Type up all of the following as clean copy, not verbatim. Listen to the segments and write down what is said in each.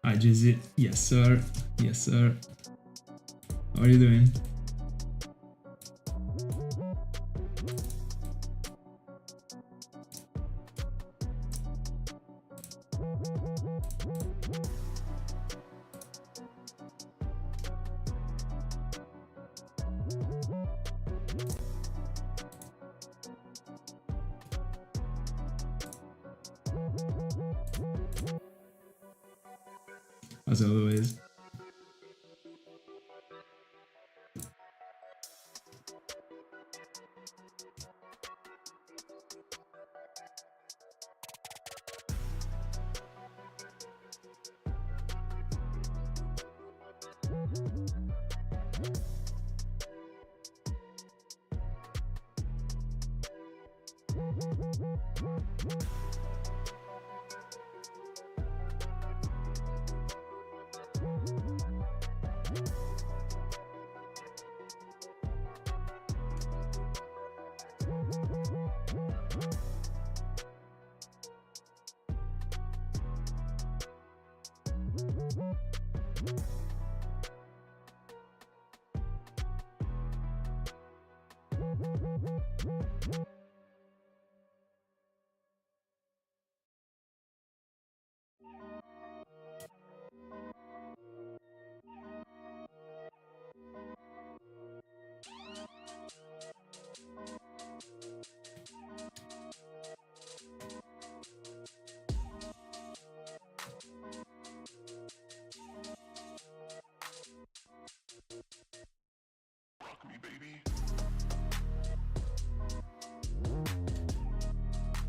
Hi Jizzy, yes sir, yes sir. How are you doing? As always.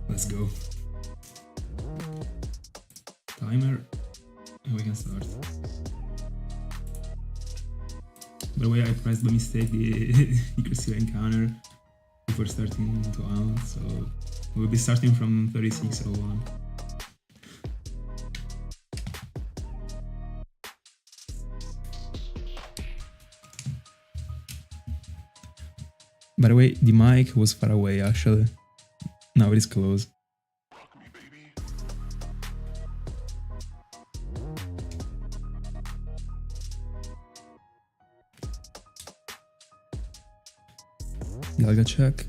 Let's go. Timer, and we can start. By the way, I pressed by mistake the Cresselia encounter before starting to hunt, so we'll be starting from 3601. By the way, the mic was far away actually. Now it is close. Dialga check.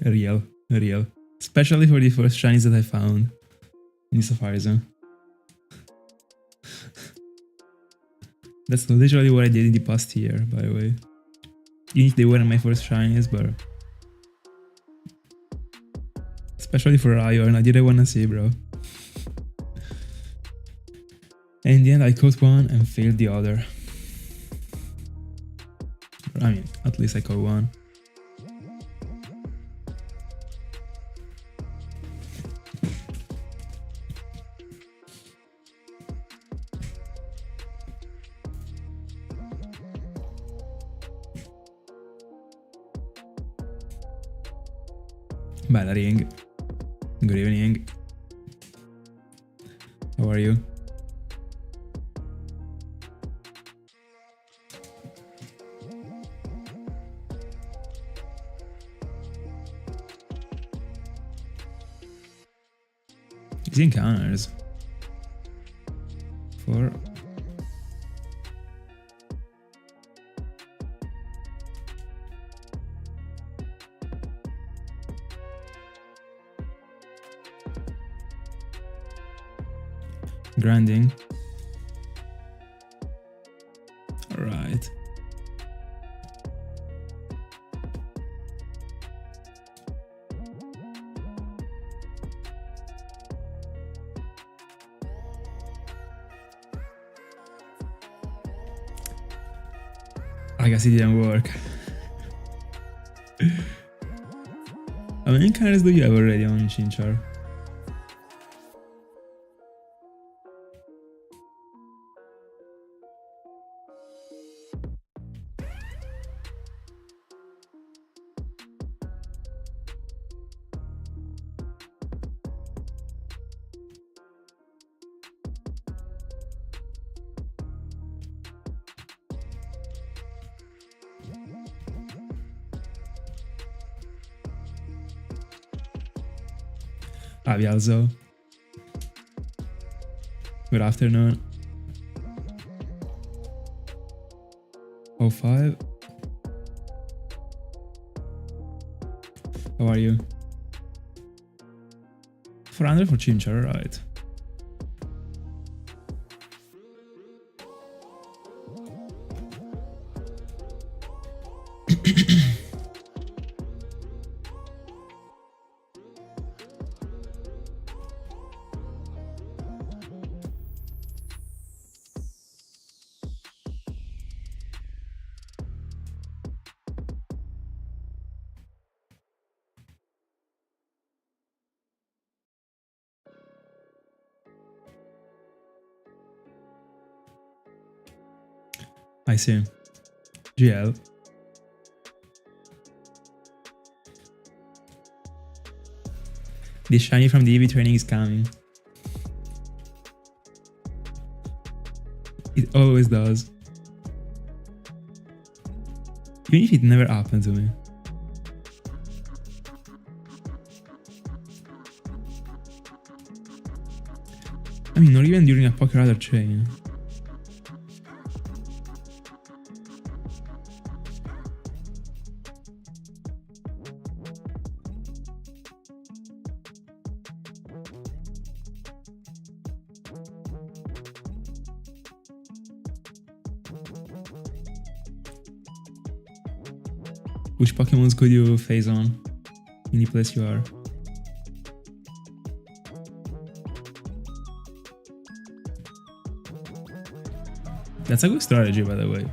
Real. Especially for the first shinies that I found in the Safari Zone. That's literally what I did in the past year, by the way. Even if they weren't my first shinies, but... Especially for Ryorn, I didn't wanna see, bro. And in the end, I caught one and failed the other. I mean, at least I caught one. Bella ring. Good evening. How are you? Easy encounters. 4. Grinding. Alright. I guess it didn't work. How many cards do you have already on Chinchar? Avialzo. Good afternoon. 05. How are you? 400 for Chinchar, right? I see. GL. The shiny from the EV training is coming. It always does. Even if it never happened to me. I mean, not even during a Poké Radar chain. Which Pokemons could you phase on in the place you are? That's a good strategy, by the way.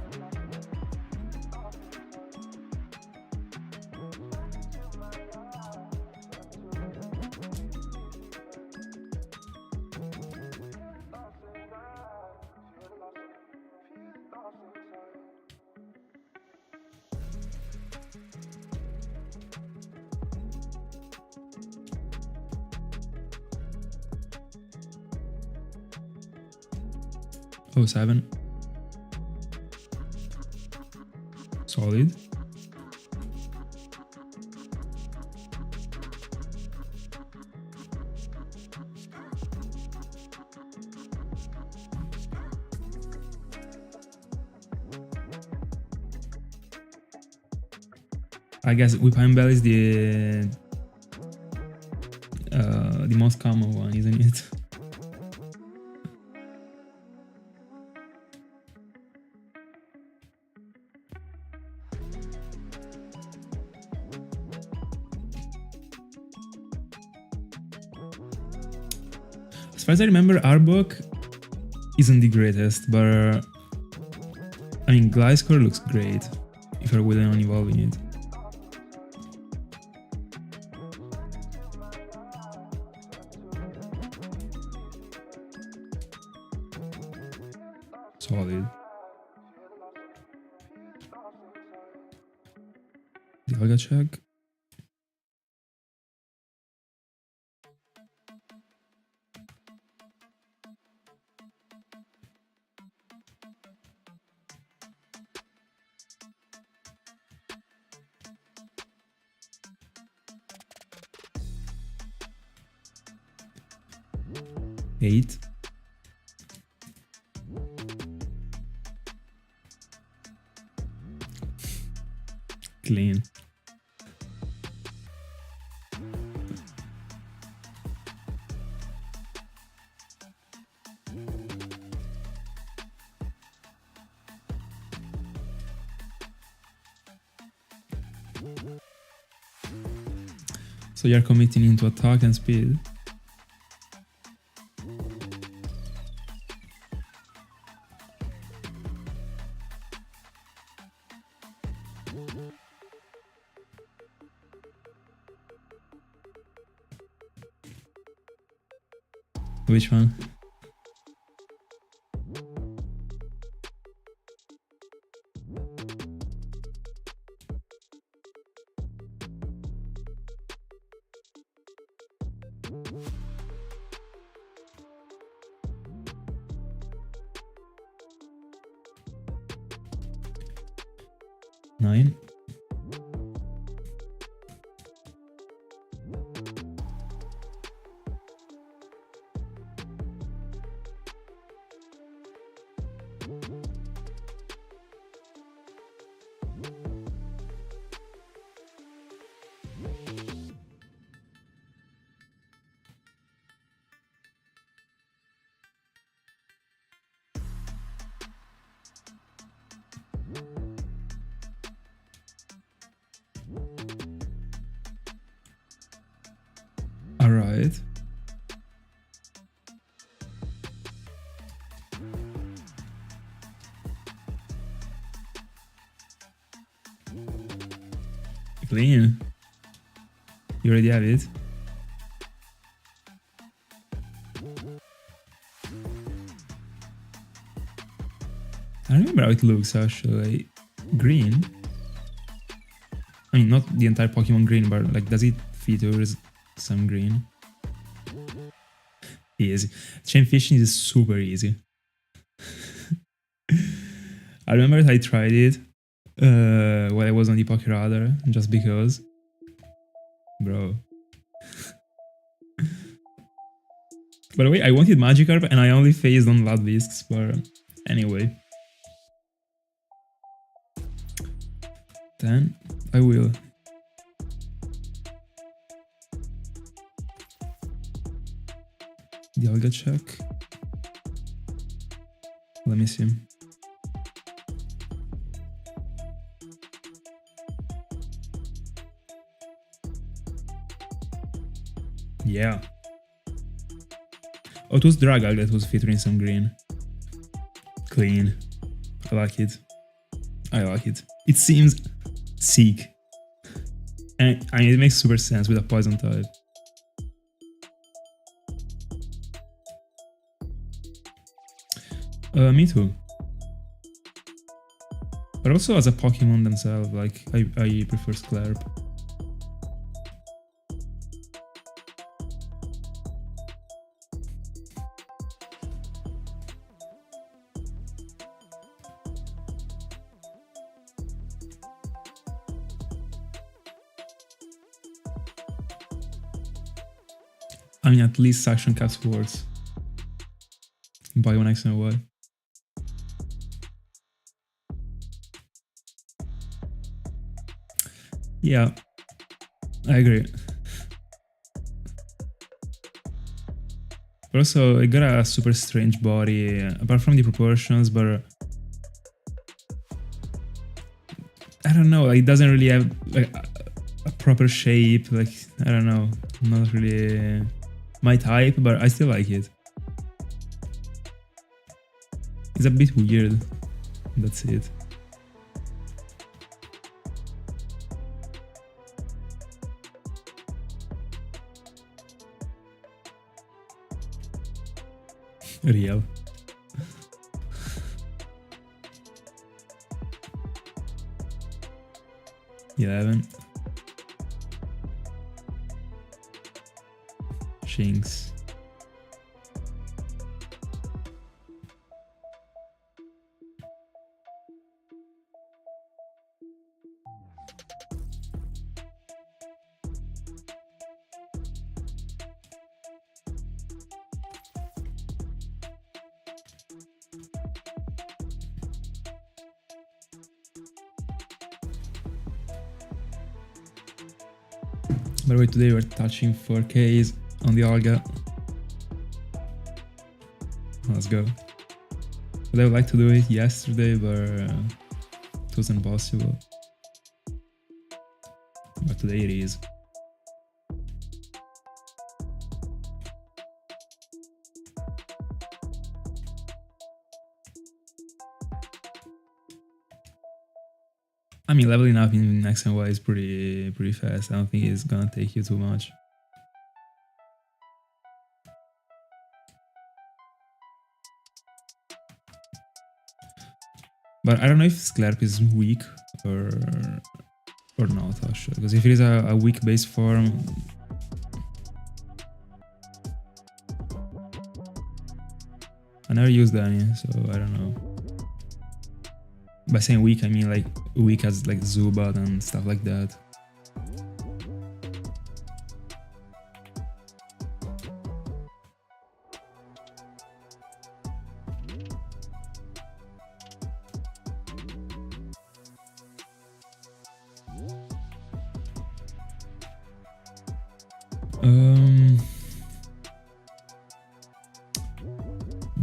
Oh, 7. Solid. I guess Whip Bell is the most common one, isn't it? As far as I remember, Arbok isn't the greatest, but I mean, Gliscor looks great if you're willing on evolving it. Solid. Dialga check. Eight. Clean. So you're committing into attack and speed. Which one? Nine. All right. Clean. You already have it. I don't remember how it looks actually. Green. I mean, not the entire Pokemon green, but like, does it feature some green? Easy. Chain fishing is super easy. I remember that I tried it while I was on the Pokéradar, just because. Bro. By the way, I wanted Magikarp and I only phased on Ladvisks, but anyway. Then I will. Dialga check. Let me see. Yeah. Oh, it was Dragal that was featuring some green. Clean. I like it. I like it. It seems sick. And I mean, it makes super sense with a poison type. Me too. But also as a Pokemon themselves, like, I prefer Sklarp. I mean, at least Suction Caps works. Buy one X and Y. Yeah, I agree. But also, it got a super strange body, apart from the proportions, but I don't know, like, it doesn't really have like a proper shape, like, I don't know, not really my type, but I still like it. It's a bit weird, that's it. Real. $11. Shinx. By the way, today we're touching 4Ks on the Dialga. Let's go. But I would like to do it yesterday, but it wasn't possible. But today it is. I mean, leveling up in X and Y is pretty fast. I don't think it's gonna take you too much. But I don't know if Sklarp is weak or not, actually. Because if it is a weak base form, I never used any, so I don't know. By saying weak, I mean like weak as like Zubat and stuff like that.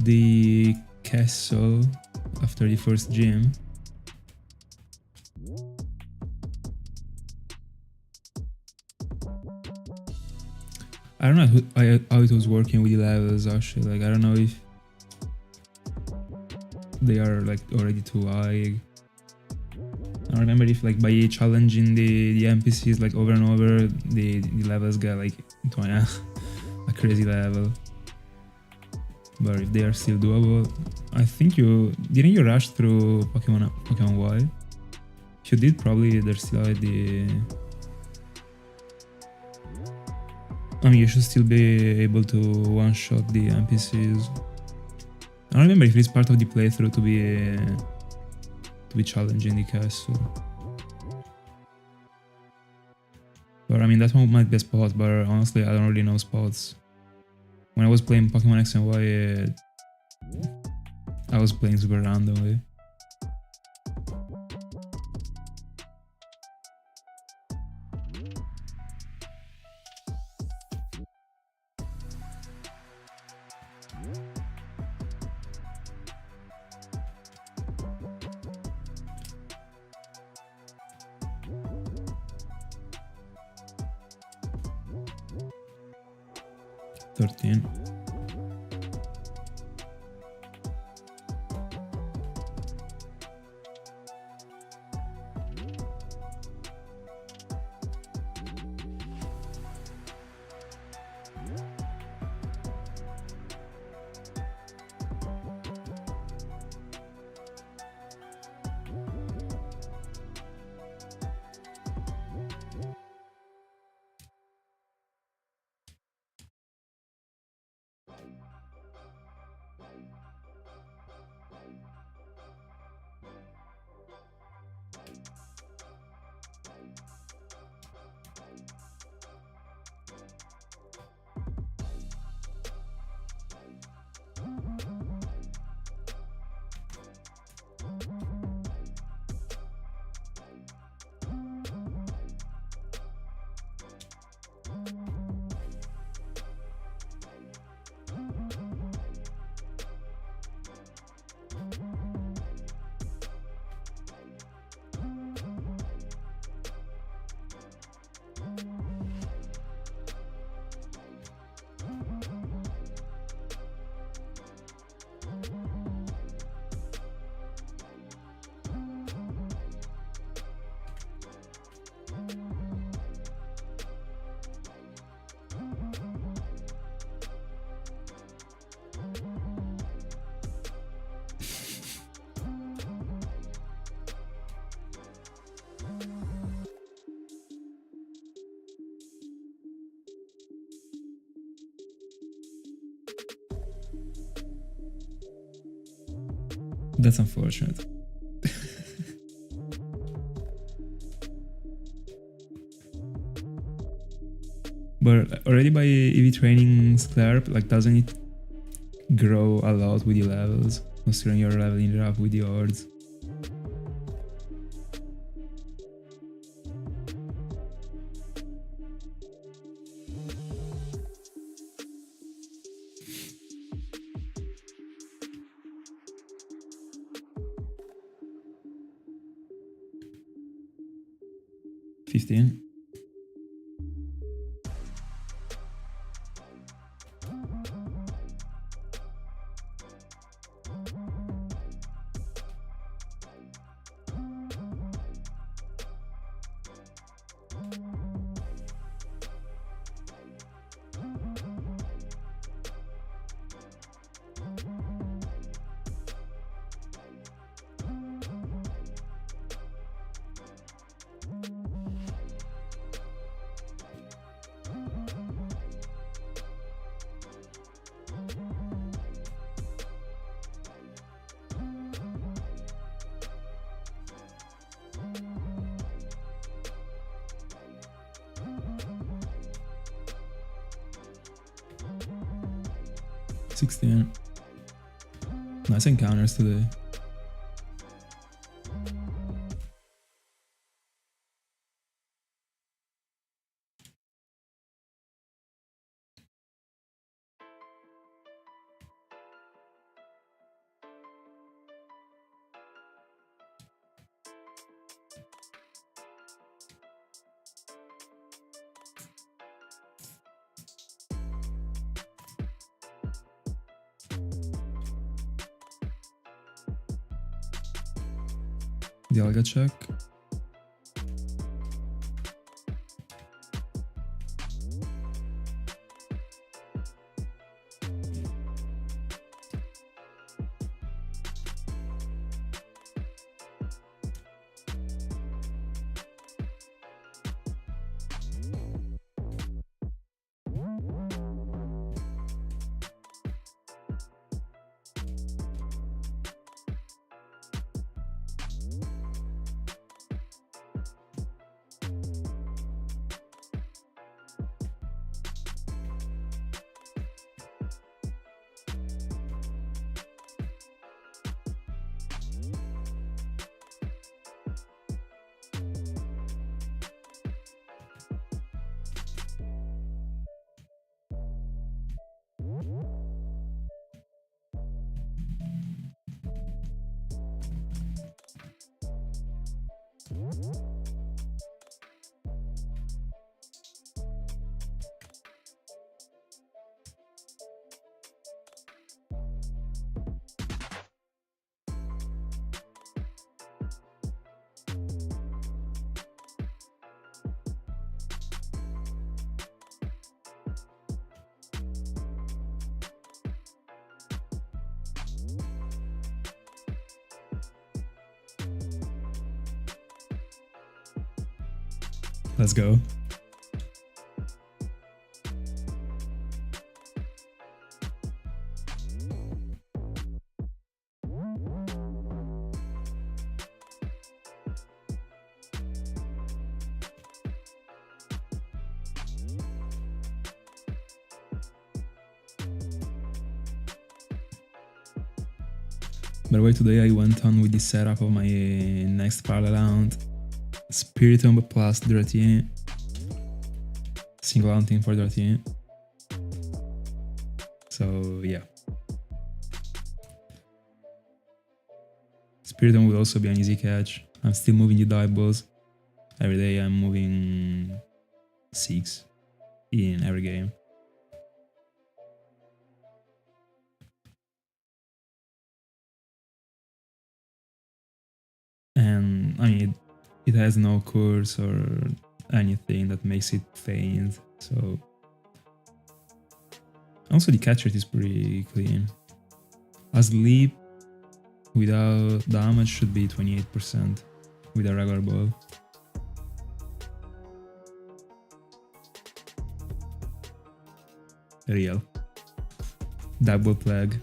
The castle after the first gym. I don't know how it was working with the levels, actually. Like, I don't know if they are like already too high. I don't remember if like by challenging the NPCs like over and over, the levels get like to a crazy level. But if they are still doable, I think didn't you rush through Pokemon Y? If you did, probably they're still at the. I mean, you should still be able to one-shot the NPCs. I don't remember if it's part of the playthrough to be challenging the castle. But I mean, that one might be a spot, but honestly, I don't really know spots. When I was playing Pokemon X and Y, I was playing super randomly. $13. That's unfortunate. But already by EV training Sklarp, like doesn't it grow a lot with your levels, considering you're leveling it up with the odds? $15. $16. Nice encounters today. Dialga check. Let's go. By the way, today I went on with the setup of my next parallel hunt. Spiritomb plus Dratini. Single hunting for Dratini. So yeah. Spiritomb will also be an easy catch. I'm still moving the dive balls. Every day I'm moving 6 in every game. And I mean, it has no curse or anything that makes it faint, so... Also the catch rate is pretty clean. Asleep without damage should be 28% with a regular ball. Real. Double plague.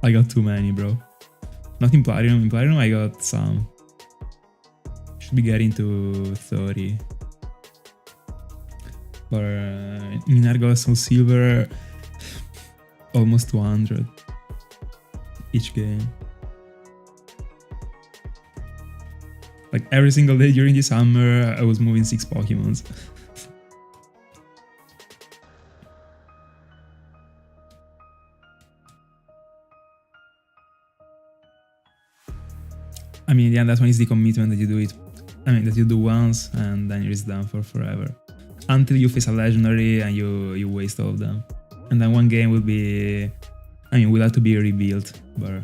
I got too many, bro. Not in Platinum. In Platinum, I got some. Should be getting to 30. But in Argos Soulsilver, almost 200 each game. Like every single day during the summer, I was moving 6 Pokemons. I mean, yeah, that one is the commitment that you do it. I mean, that you do once and then it's done for forever. Until you face a legendary and you waste all of them. And then one game will be, I mean, will have to be rebuilt, but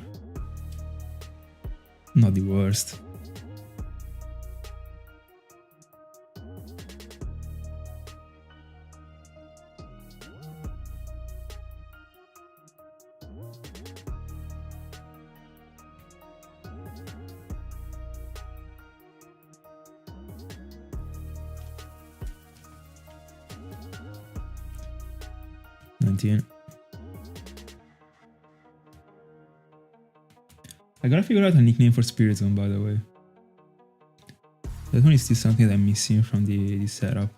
not the worst. I gotta figure out a nickname for Spiritomb, by the way. That one is still something that I'm missing from the setup.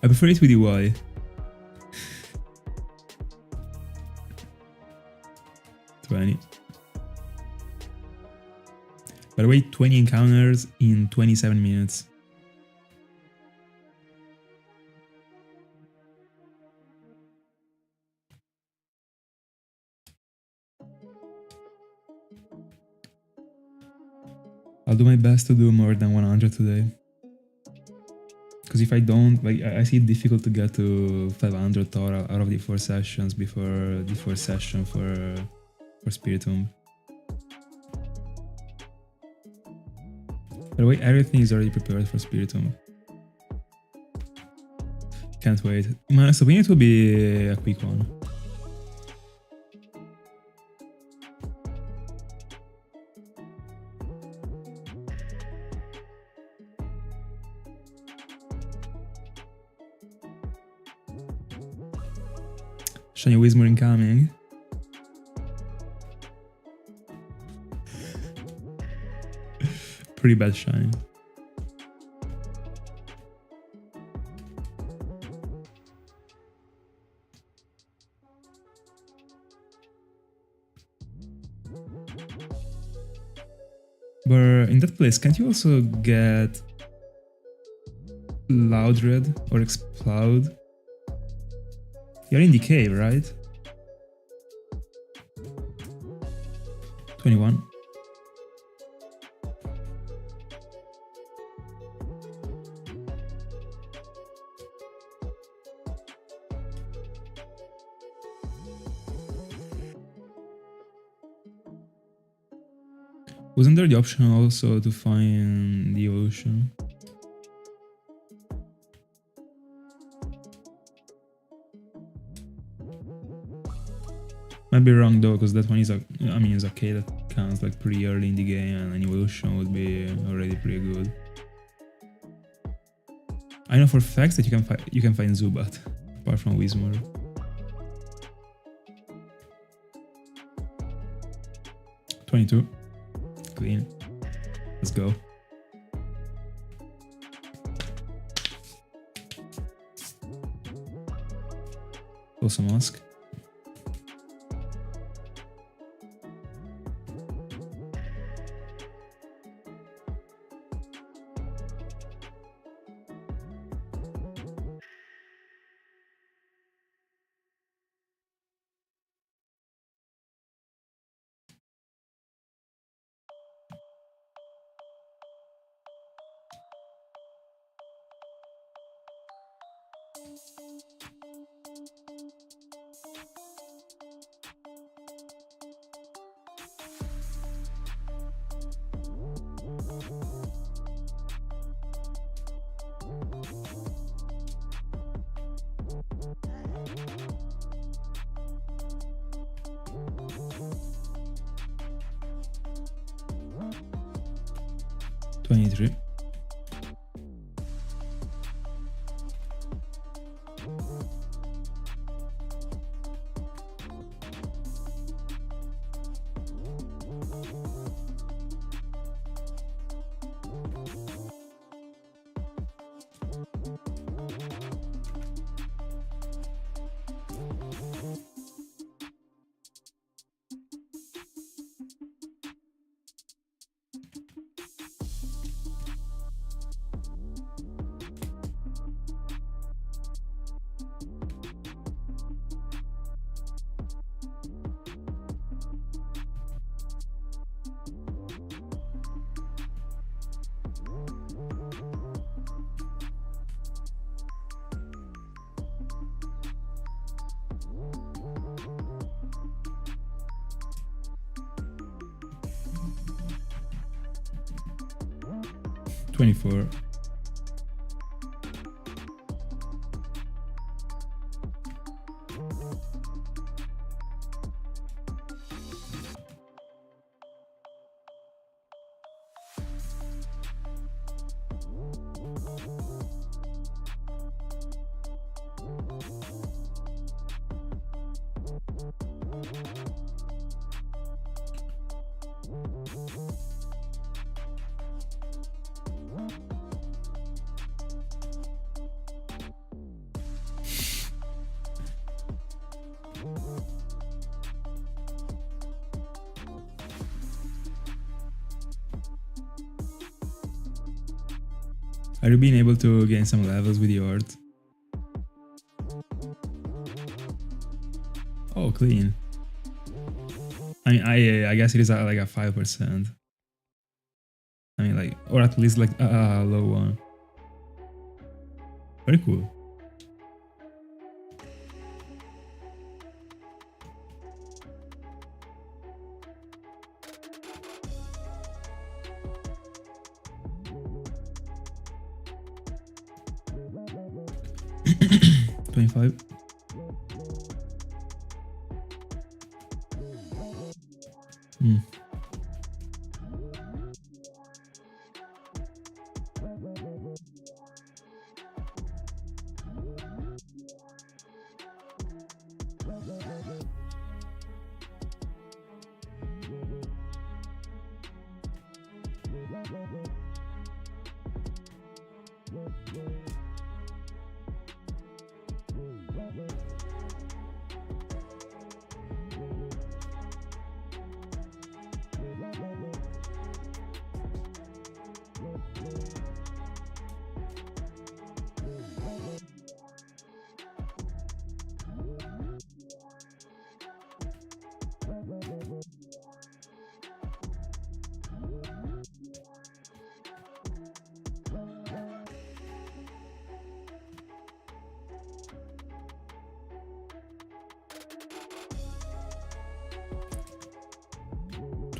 I prefer it with UI. By the way, 20 encounters in 27 minutes. I'll do my best to do more than 100 today. Because if I don't, like, I see it difficult to get to 500 out of the 4 sessions before the 4th session for Spiritomb. By the way, everything is already prepared for Spiritomb. Can't wait. In my honest opinion, it will be a quick one. Shiny Whismur incoming. Pretty bad shiny. But in that place, can't you also get Loudred or Explode? You're in the cave, right? 21. Wasn't there the option also to find the evolution? Might be wrong though, because that one is is okay, that counts like pretty early in the game, and an evolution would be already pretty good. I know for facts that you can find Zubat apart from Whismur. $22. Clean. Let's go. Also Mask. 23. $24. Are you being able to gain some levels with your art? Oh, clean. I mean, I guess it is like a 5%. I mean, like, or at least like a low one. Very cool. $25.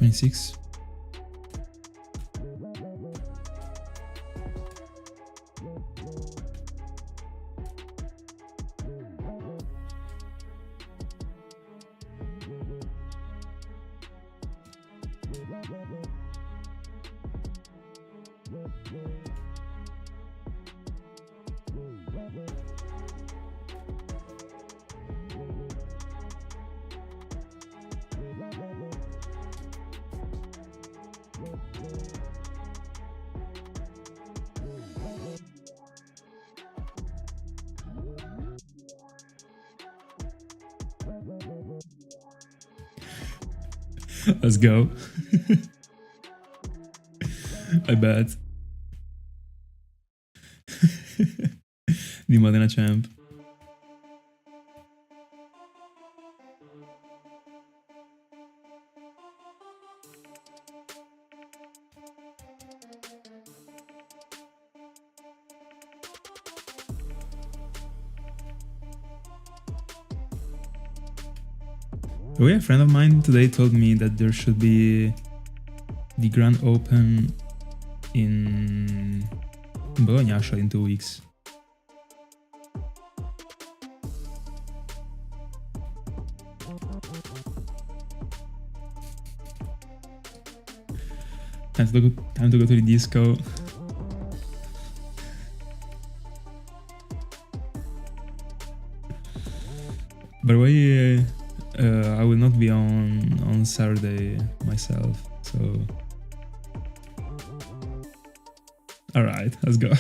$26. Let's go. I bet. Di Modena champ. Oh yeah, a friend of mine today told me that there should be the Grand Open in Bologna actually in 2 weeks. Time to go to the disco. By the way, I will not be on Saturday myself, so all right, let's go.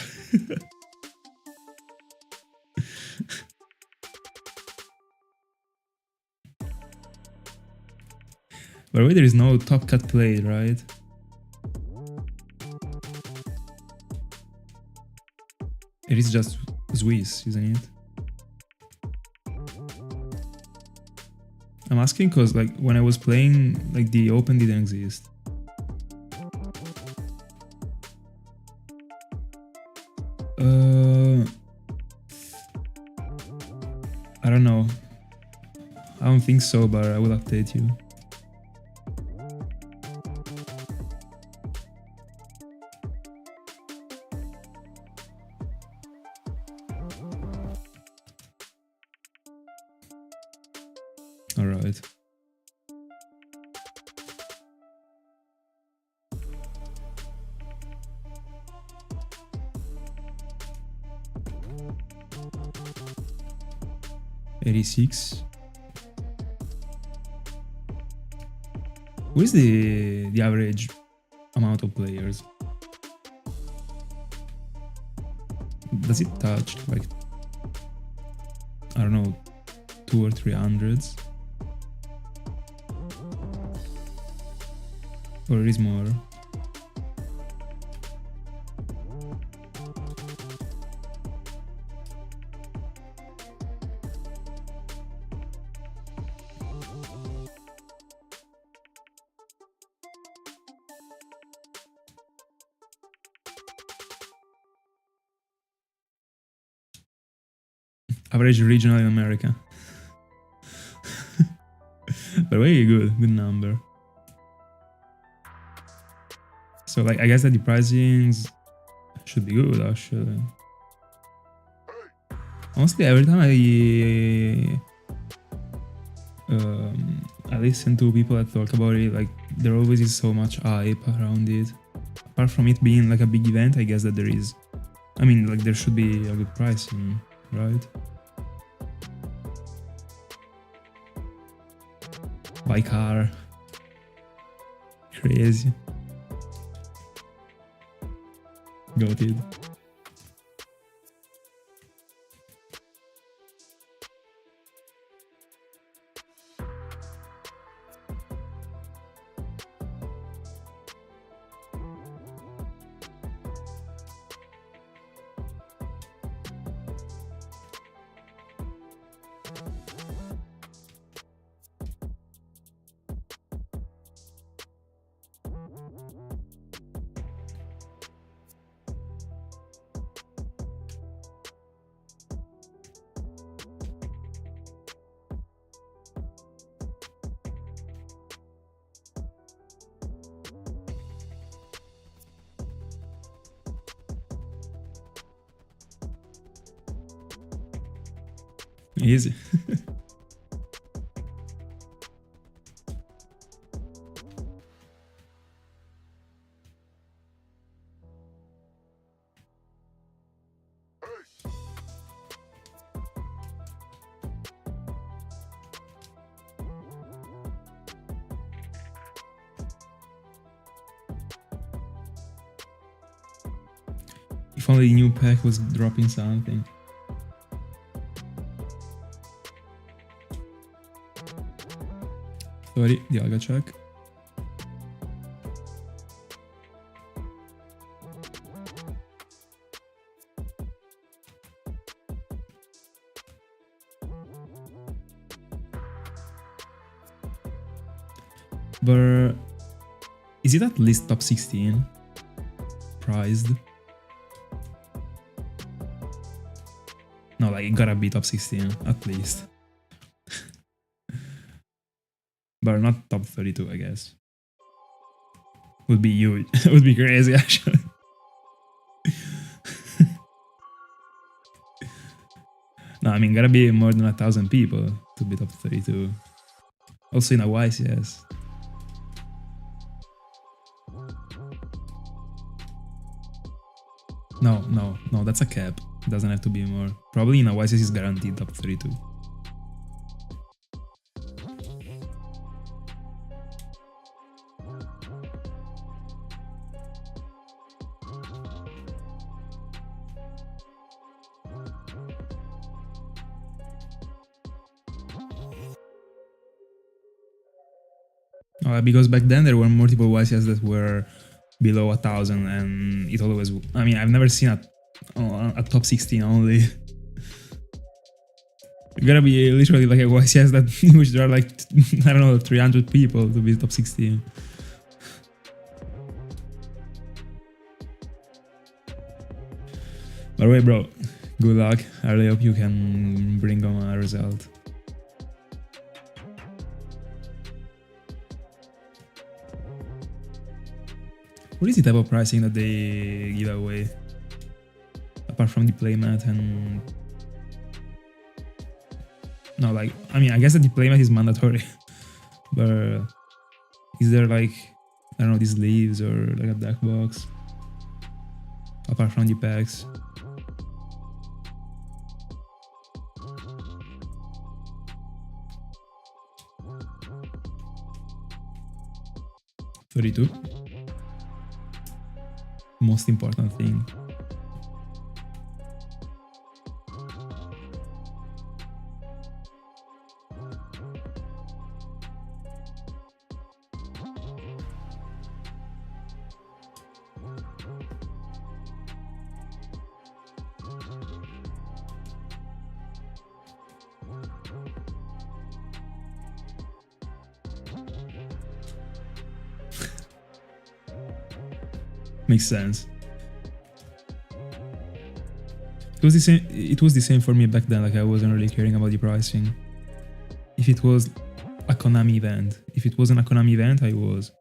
By the way, there is no top cut play, right? It is just Swiss, isn't it? I'm asking because like when I was playing, like the Open didn't exist. I don't know. I don't think so, but I will update you. All right. $86. What is the average amount of players? Does it touch like, I don't know, 200 or 300? Or it is more? Average regional in America. But way good number. So like I guess that the pricings should be good actually. Honestly, every time I listen to people that talk about it, like there always is so much hype around it. Apart from it being like a big event, I guess that there is. I mean, like there should be a good pricing, right? By car. Crazy. Got it. Easy. If only the new pack was dropping something. Sorry, Dialga check. But is it at least top 16 prized? No, like it gotta be top 16 at least. but not top 32, I guess. Would be huge. Would be crazy, actually. No, I mean, gotta be more than 1,000 people to be top 32. Also in a YCS. No, that's a cap. It doesn't have to be more. Probably in a YCS is guaranteed top 32. Because back then there were multiple YCS that were below 1,000, and it always. I mean, I've never seen a top 16 only. You gotta be literally like a YCS that in which there are like I don't know 300 people to be top 16. By the way, bro, good luck. I really hope you can bring on a result. What is the type of pricing that they give away? Apart from the playmat and... No, like, I mean, I guess that the playmat is mandatory. But is there like, I don't know, these leaves or like a deck box? Apart from the packs. $32. Most important thing. Makes sense. It was the same. It was the same for me back then. Like I wasn't really caring about the pricing. If it was a Konami event, if it wasn't a Konami event, I was.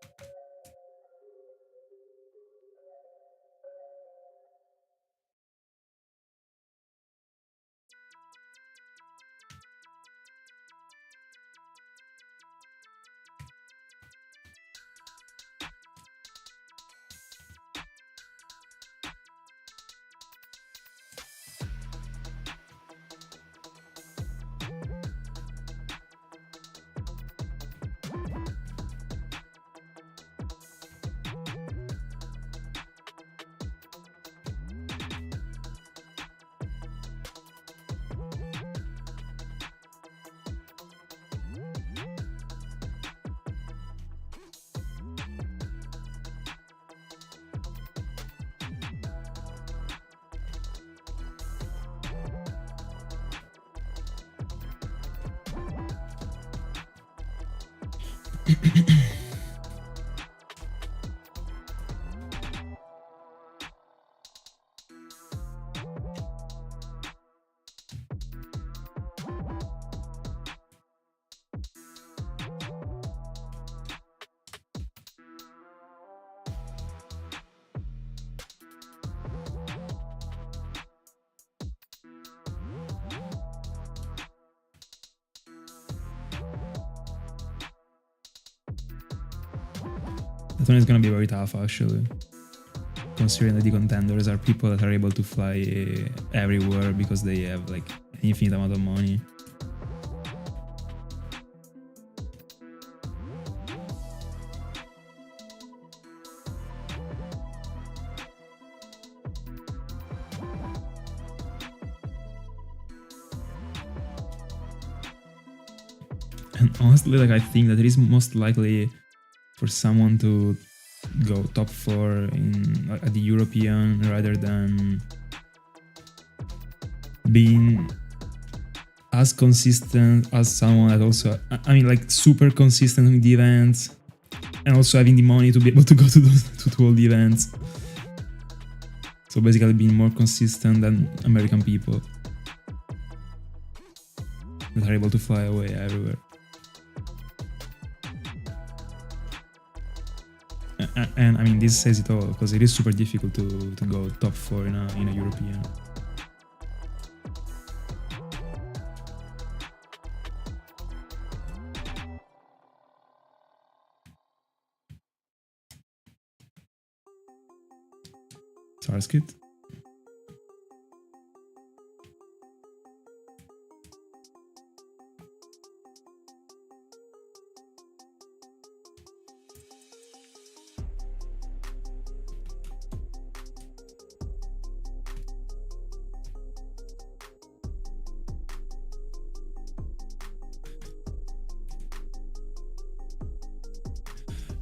That one is gonna be very tough actually, considering that the contenders are people that are able to fly everywhere because they have like an infinite amount of money. And honestly, like I think that it is most likely for someone to go top 4 at the European rather than being as consistent as someone that also, I mean, like super consistent with the events and also having the money to be able to go to those to all the events. So basically being more consistent than American people that are able to fly away everywhere. And I mean, this says it all, because it is super difficult to go top 4 in a European. Sarskit.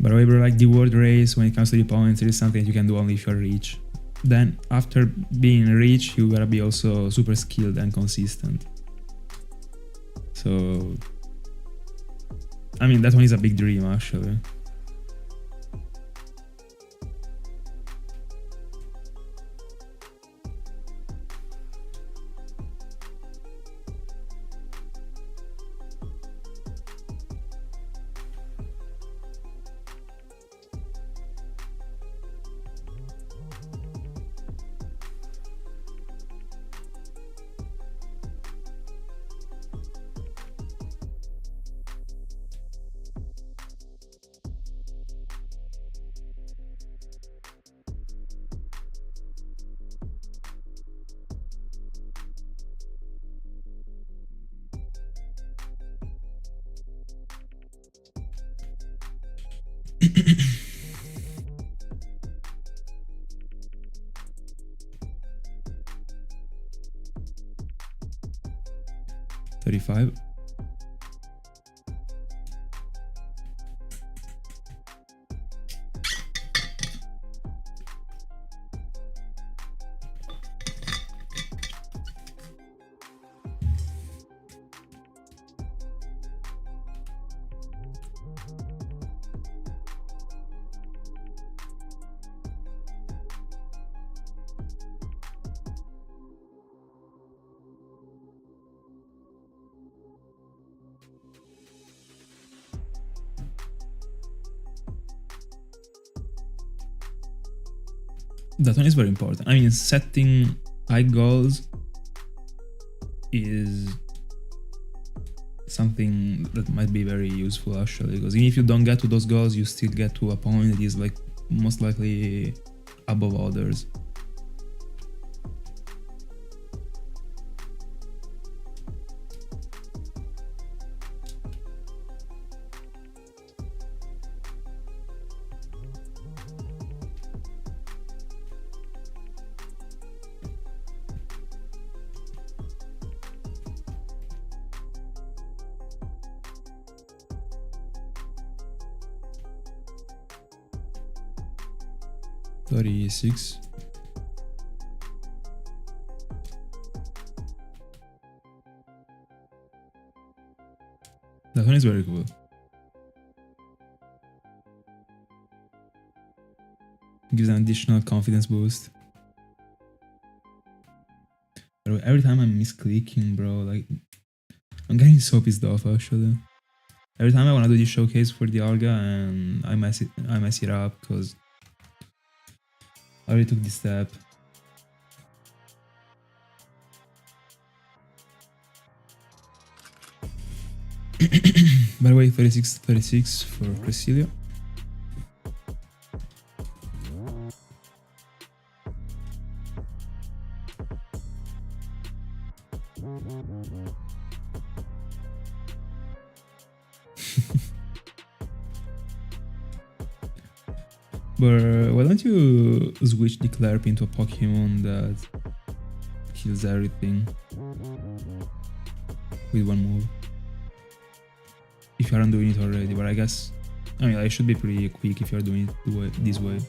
By the way, bro, like the word race, when it comes to the points, it is something you can do only if you're rich. Then, after being rich, you gotta be also super skilled and consistent. So, I mean, that one is a big dream, actually. $35. That one is very important. I mean, setting high goals is something that might be very useful, actually, because even if you don't get to those goals, you still get to a point that is like most likely above others. $36. That one is very cool. Gives an additional confidence boost. But every time I'm misclicking, bro, like I'm getting so pissed off, actually. Every time I want to do this showcase for Dialga and I mess it up because I already took this step. By the way, 36 for Cresselia. But why don't you switch Declarp into a Pokemon that kills everything with one move? If you aren't doing it already, but I guess, I mean, it should be pretty quick if you're doing it this way.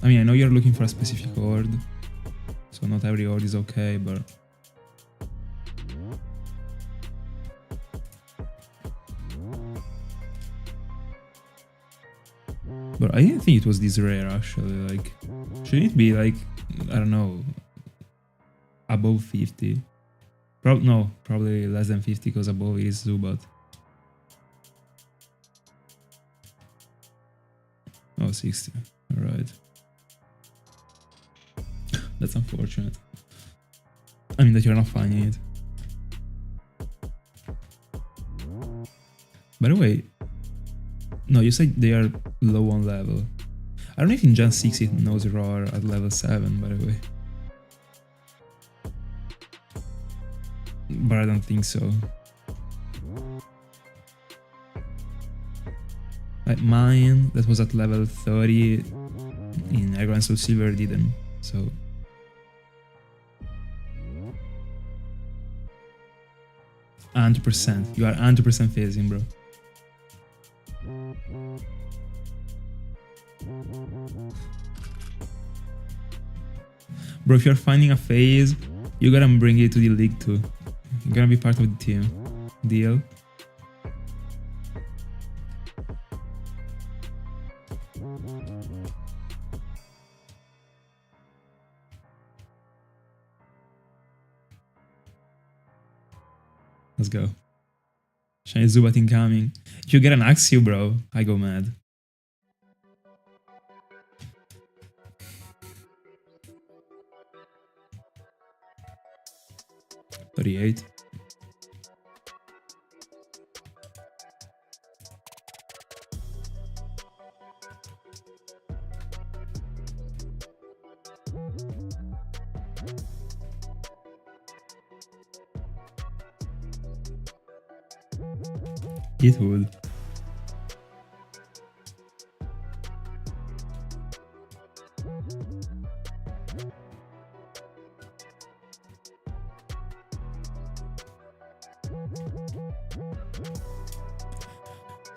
I mean, I know you're looking for a specific ord, so not every ord is okay, but I didn't think it was this rare, actually. Like, shouldn't it be like, I don't know, above 50? No, probably less than 50 because above it is Zubat. 60. Alright. That's unfortunate. I mean that you're not finding it. By the way, no, you said they are low on level. I don't know if in Gen 6 it knows Roar at level 7, by the way. But I don't think so. Like mine, that was at level 30 in Aggro and Soulsilver didn't, so... %. You are 100% phasing, bro. Bro, if you're finding a phase, you gotta bring it to the league too. You're gonna be part of the team. Deal? Let's go. Shiny Zubat incoming. If you get an Axew, bro, I go mad. $38. It would.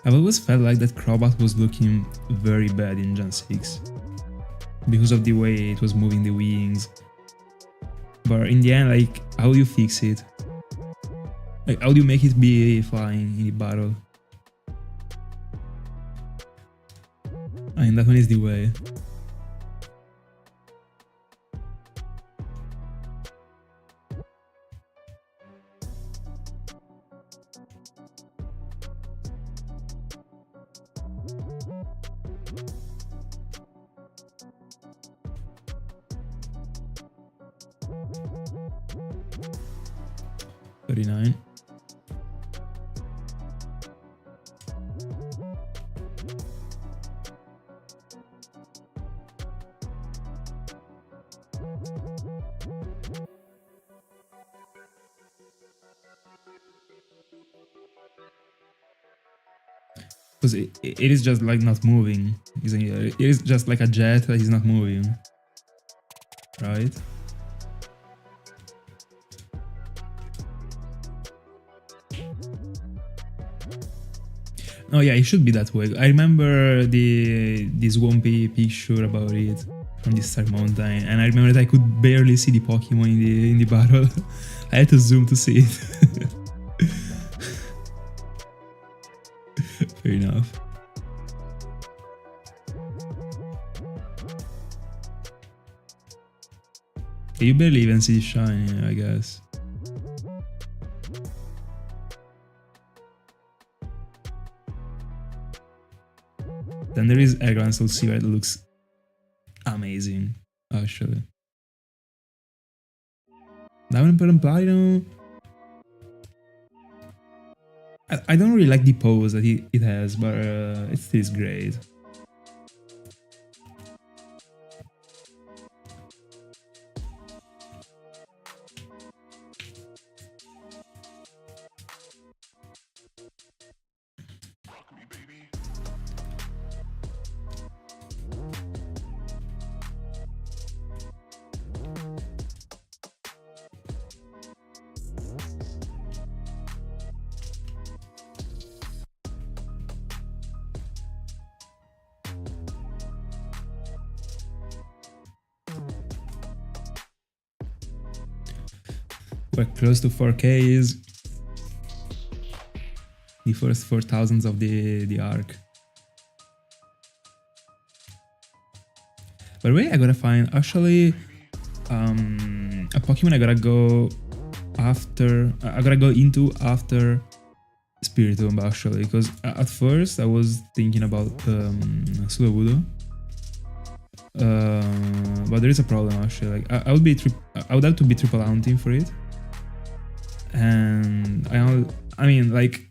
I've always felt like that Crobat was looking very bad in Gen 6 because of the way it was moving the wings. But in the end, like, how do you fix it? Like, how do you make it be flying in the battle? I mean, that one is the way. $39. Because it is just like not moving, isn't it? It is just like a jet that is not moving, right? Oh yeah, it should be that way. I remember this Swampy picture about it from the Star Mountain, and I remember that I could barely see the Pokemon in the battle. I had to zoom to see it. Fair enough. You barely even see Shiny, I guess. Then there is Aggro and Soulsilver that looks amazing, actually. Diamond Pearl and Platinum. I don't really like the pose that it has, but it still is great. We're close to 4Ks. The first 4,000s of the arc. By the way, I gotta find actually a Pokemon I gotta go after. I gotta go into after Spiritomb actually, because at first I was thinking about Sudowoodo, But there is a problem actually. Like I would have to be triple hunting for it, and I mean like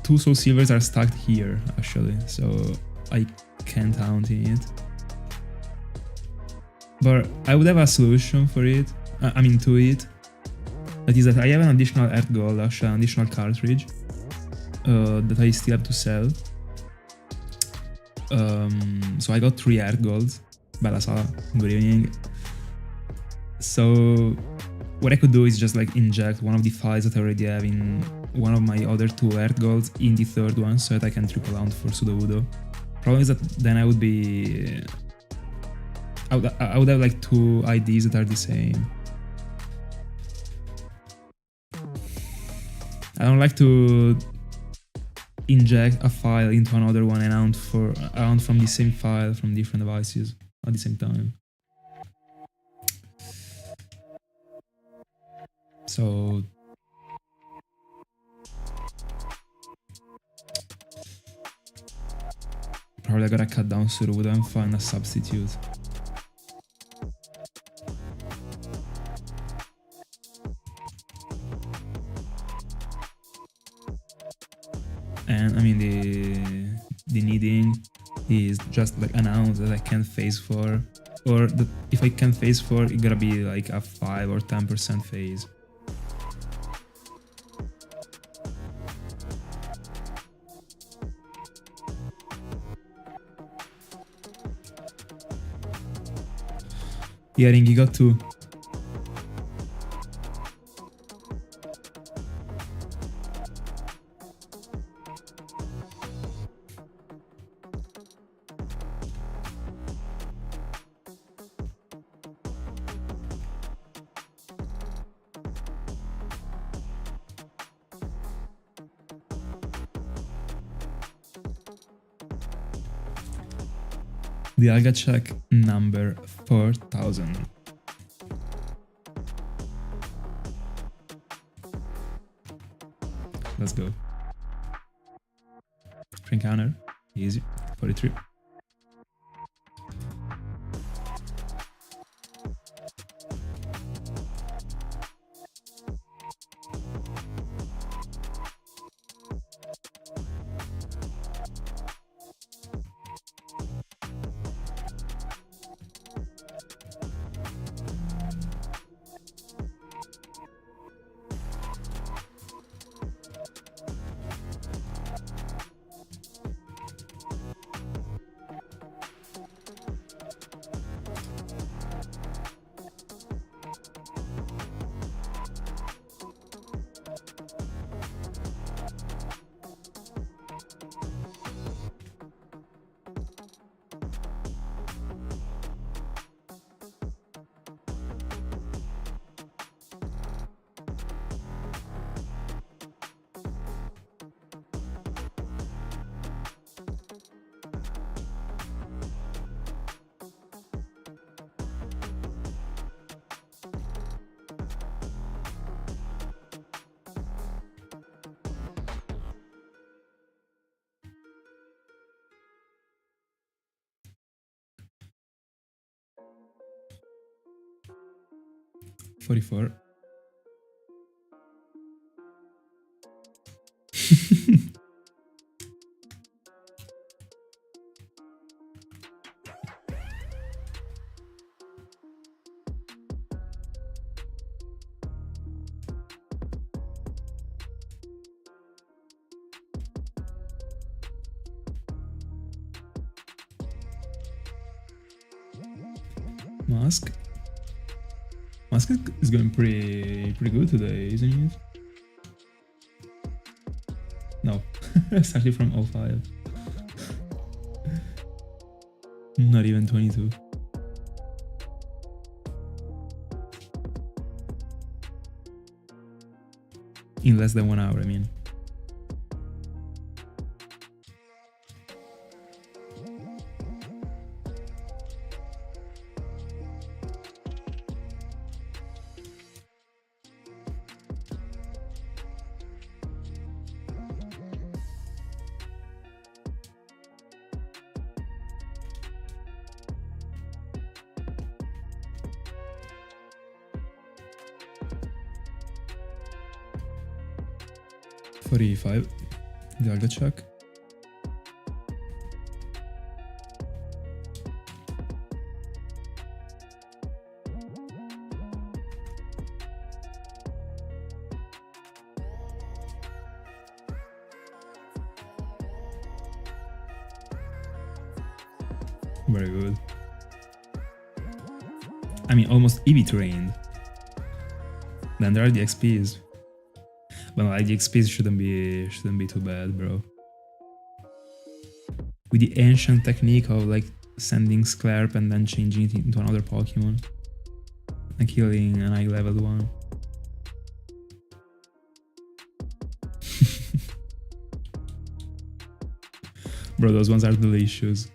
2 Soulsilvers are stacked here actually, so I can't hunt in it. But I would have a solution for it. I mean to it. That is that I have an additional Earth Gold, actually an additional cartridge that I still have to sell. So I got 3 Earth Golds. Bella Sala, good evening. So what I could do is just like inject one of the files that I already have in one of my other 2 Earth Golds in the third one so that I can triple hunt for Sudowoodo. Problem is that then I would be... I would have like 2 IDs that are the same. I don't like to inject a file into another one and hunt from the same file from different devices at the same time. So probably I gotta cut down Sudowoodo and find a substitute. And I mean the needing is just like an ounce that I can't phase for, or that if I can phase for, it gotta be like a 5 or 10% phase. Yeah, Ringy got 2. Dialga check number 4000. Let's go. Free encounter, easy, 43. $44. Mask. Mask is going pretty good today, isn't it? No, it's actually from 05. Not even 22. In less than 1 hour, I mean. 45. Dialga check. Very good. I mean, almost EV trained. Then there are the XPs. But like the XPs shouldn't be too bad, bro. With the ancient technique of like sending Sklarp and then changing it into another Pokemon and killing an high leveled one. Bro, those ones are delicious.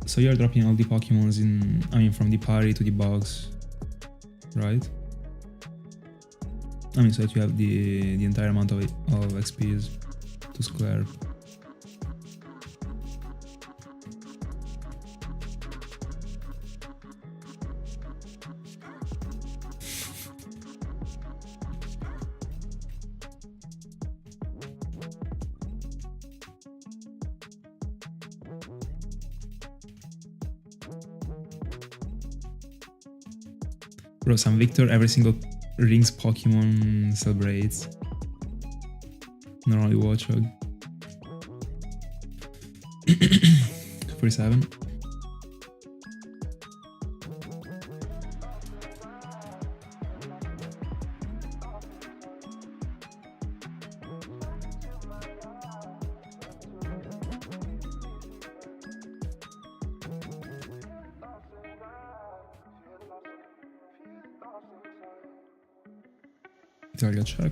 So you're dropping all the Pokemons in, I mean, from the party to the box, right? I mean, so that you have the entire amount of XPs to Sklarp. Bro, San Victor, every single Rings Pokemon celebrates. Not only Watchog. 47. Target check.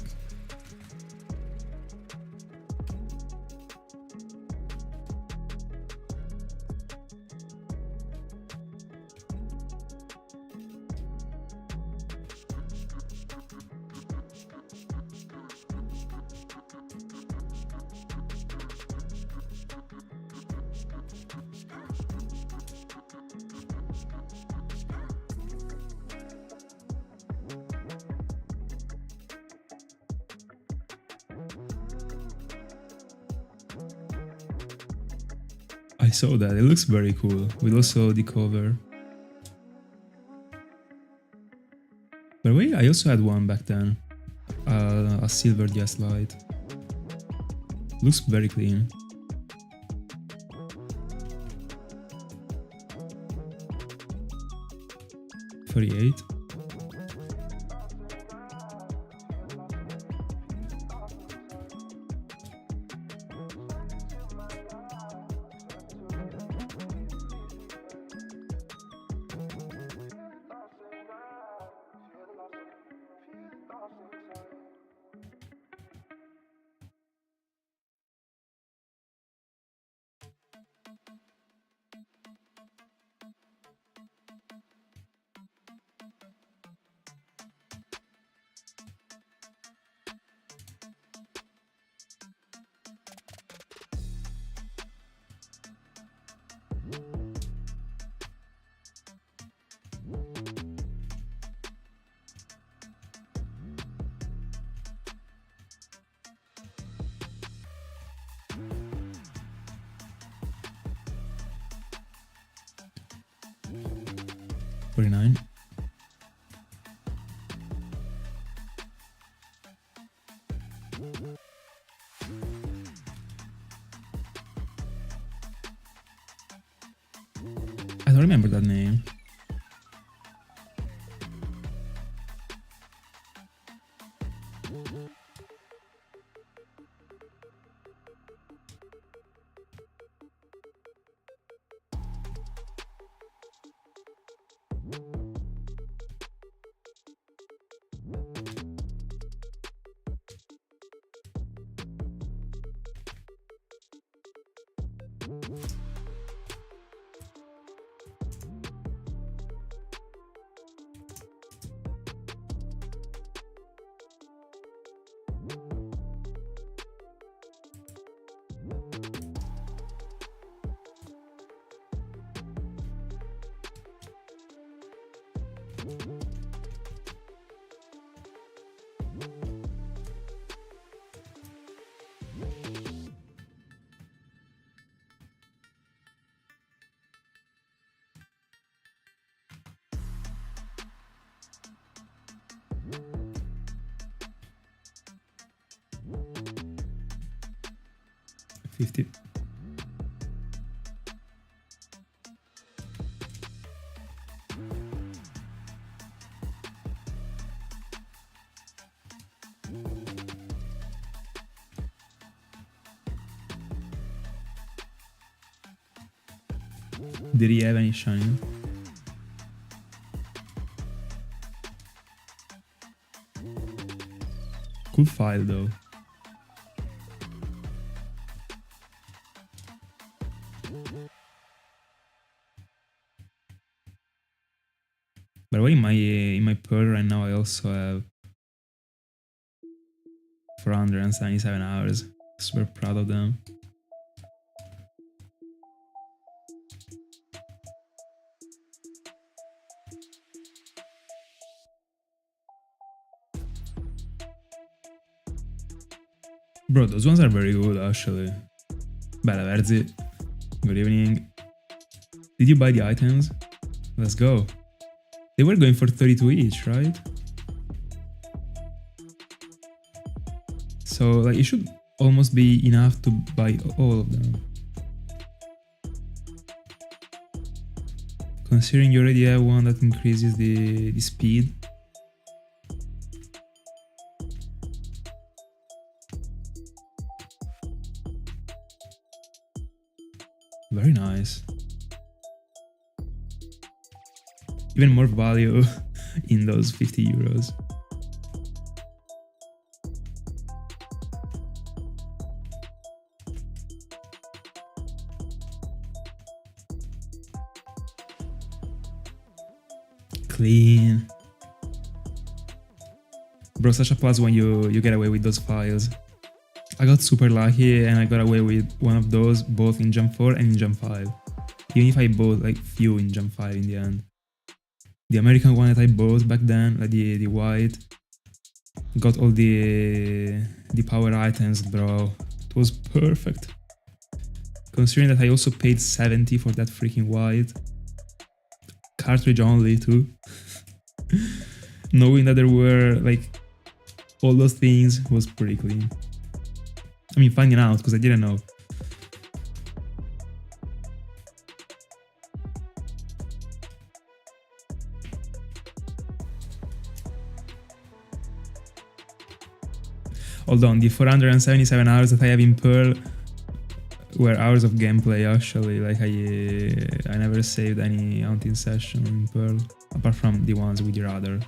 I saw that, it looks very cool, with also the cover. But wait, I also had one back then, a silver Gaslight. Looks very clean. $38. 49. I don't remember that name. $50. Did he have any shiny? Cool file though. By the way, in my Pearl right now, I also have 477 hours. Super proud of them. Bro, those ones are very good actually. Bella Verzi, good evening. Did you buy the items? Let's go. They were going for 32 each, right? So like it should almost be enough to buy all of them. Considering you already have one that increases the speed. Very nice. Even more value in those 50 euros. Clean. Bro, such a plus when you get away with those files. I got super lucky and I got away with one of those both in Jump 4 and in Jump 5. Even if I bought like few in Jump 5 in the end. The American one that I bought back then, like the white, got all the power items, bro. It was perfect. Considering that I also paid 70 for that freaking white. Cartridge only too. Knowing that there were like all those things was pretty clean. I mean, finding out because I didn't know. Hold on, the 477 hours that I have in Pearl were hours of gameplay actually. Like I never saved any hunting session in Pearl apart from the ones with your other.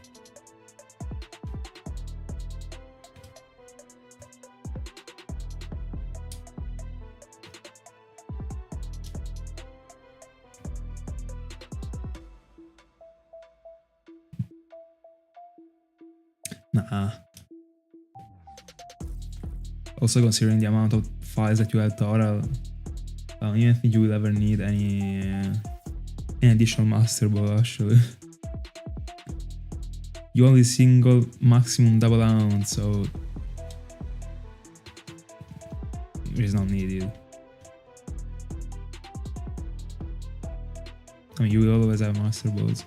Nah. Also considering the amount of files that you have total, I don't even think you will ever need any additional master ball actually. You only single maximum double ounce, so it is not needed. I mean, you will always have master balls.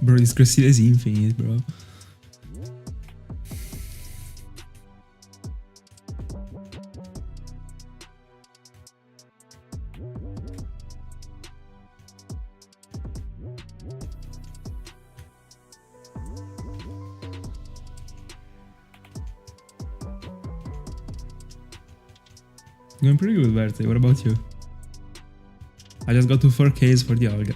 Bro, this Cresselia is infinite, bro. Going pretty good, Verte. What about you? I just got to 4Ks for Dialga.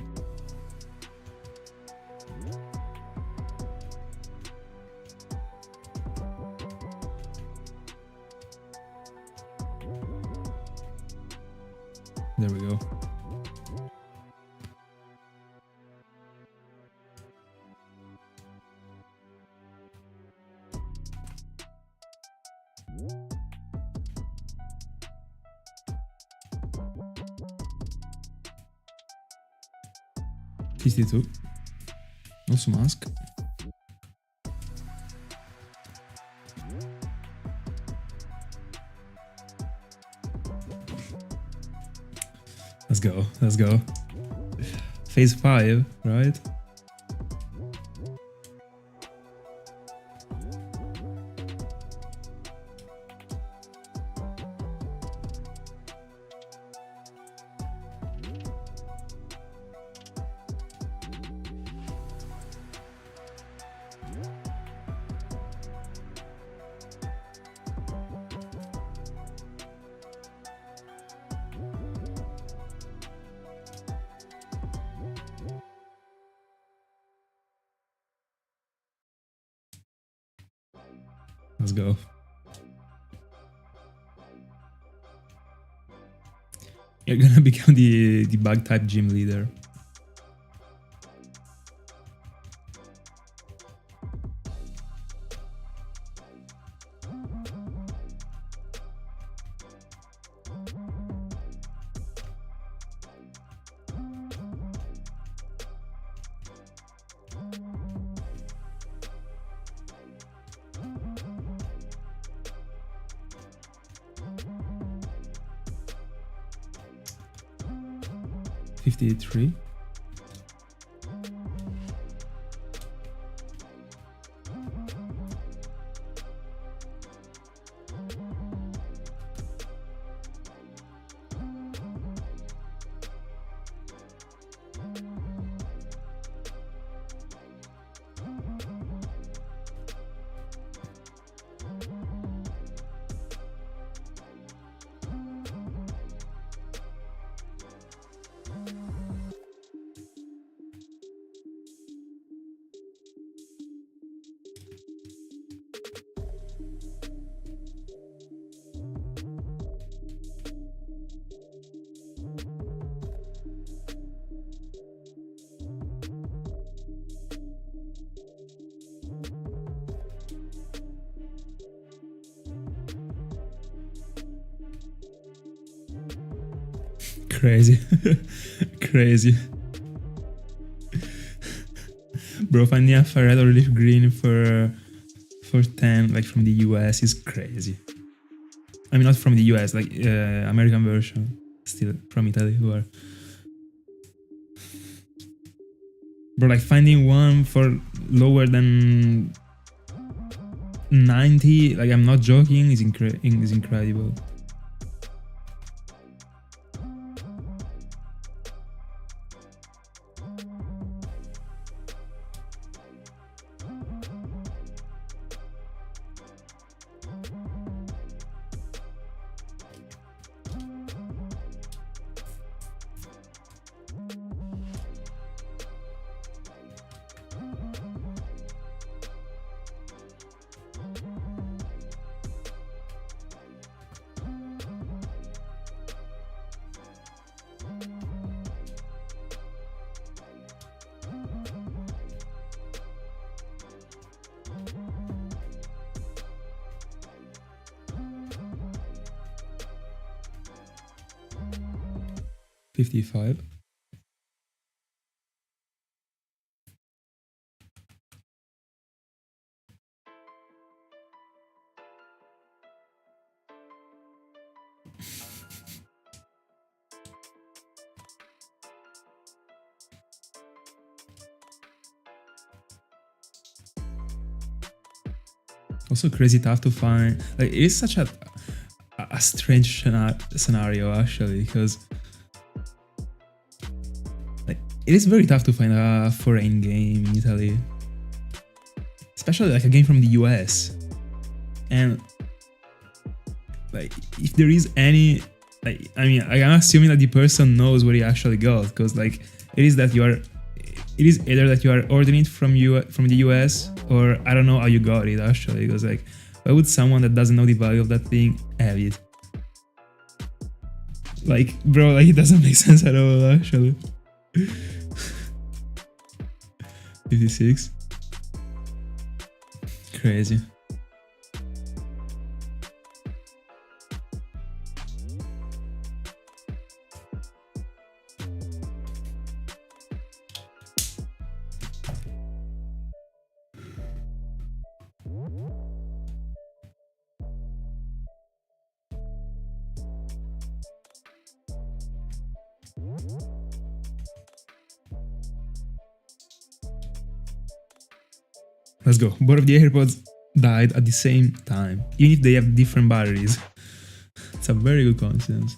There we go. $52. Also mask. Let's go. Let's go. Phase 5, right? Let's go. You're gonna become the bug type gym leader. $53. Crazy. Crazy. Bro, finding a red or leaf green for 10, like from the US, is crazy. I mean, not from the US, like American version, still from Italy, who are. Bro, like finding one for lower than 90, like I'm not joking, is incredible. $55. Also crazy tough to find. Like, it is such a strange scenario actually, because like it is very tough to find a foreign game in Italy, especially like a game from the US. And like, if there is any, like, I mean, I'm assuming that the person knows what he actually got, because like it is either that you are ordering it from the US, or I don't know how you got it actually, because like, why would someone that doesn't know the value of that thing have it? Like, bro, like, it doesn't make sense at all actually. 56. Crazy. Let's go. Both of the AirPods died at the same time, even if they have different batteries. It's a very good coincidence.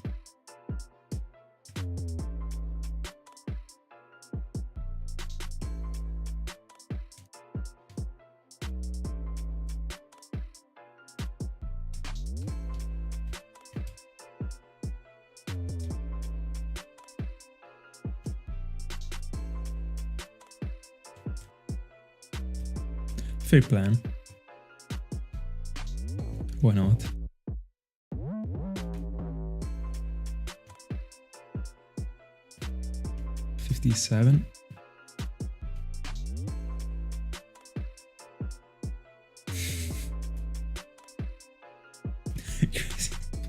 Fair plan. Why not? $57.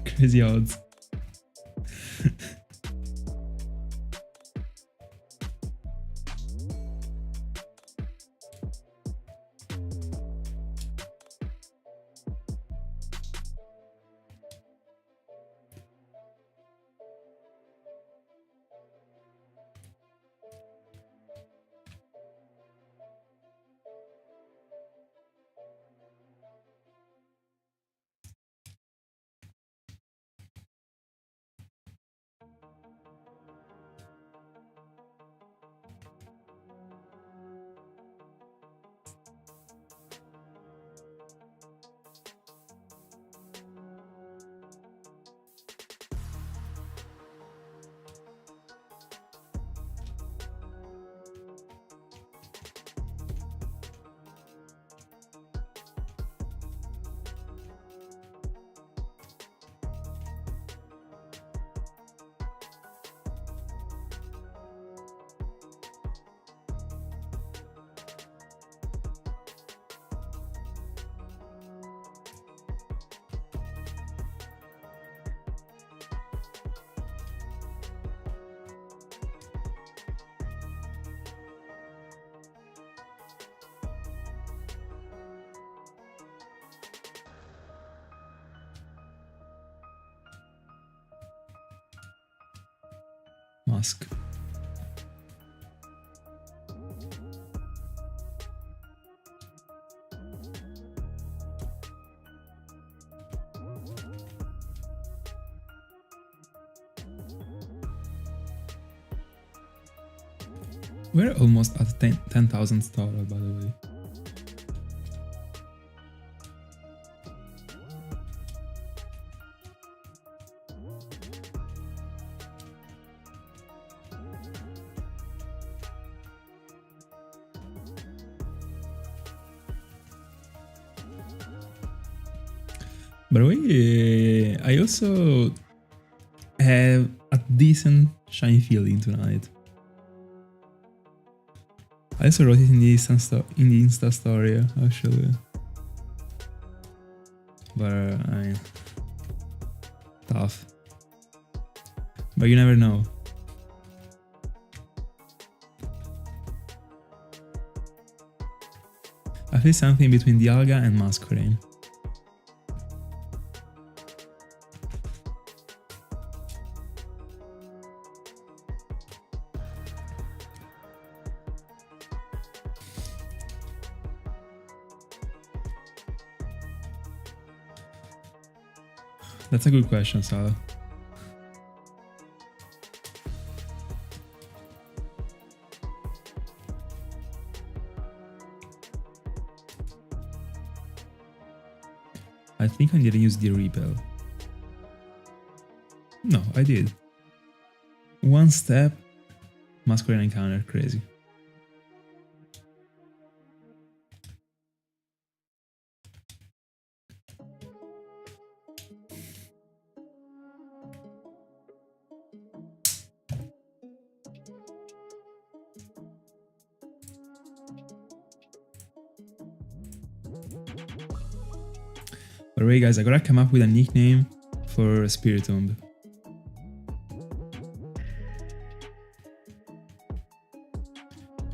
Crazy odds. Mask. We're almost at 10,000 total, by the way. By the way, I also have a decent shiny feeling tonight. I also wrote it in the Insta story, actually. But I mean, tough. But you never know. I feel something between Dialga and Masquerain. That's a good question, Sal. I think I didn't use the repel. No, I did. One step, Masquerain encounter, crazy. By the way, guys, I gotta come up with a nickname for Spiritomb.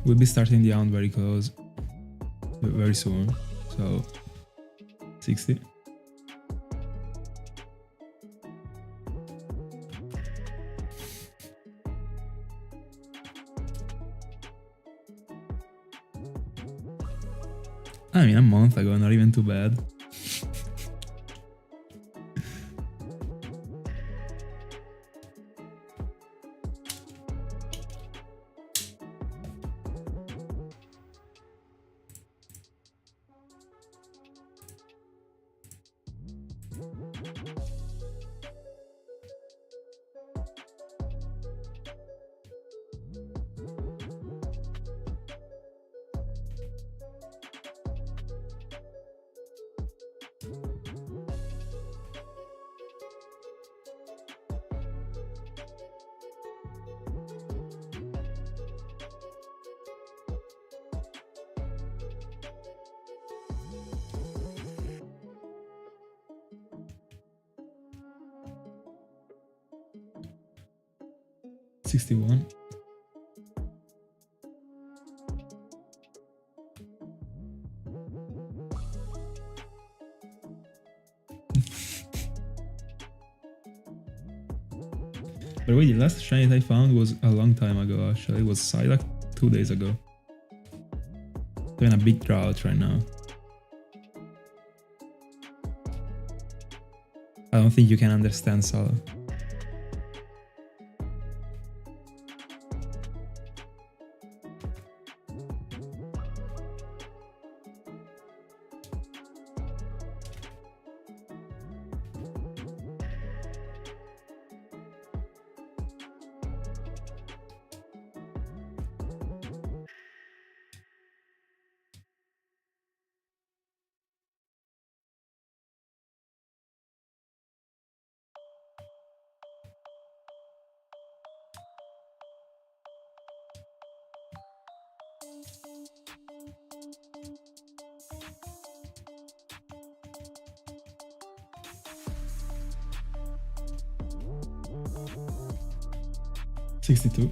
We'll be starting the hunt very close, very soon. So, 60. I mean, a month ago, not even too bad. $61. By the way, the last shiny I found was a long time ago, actually. It was Psyduck 2 days ago. Doing a big drought right now. I don't think you can understand, Sala. $62.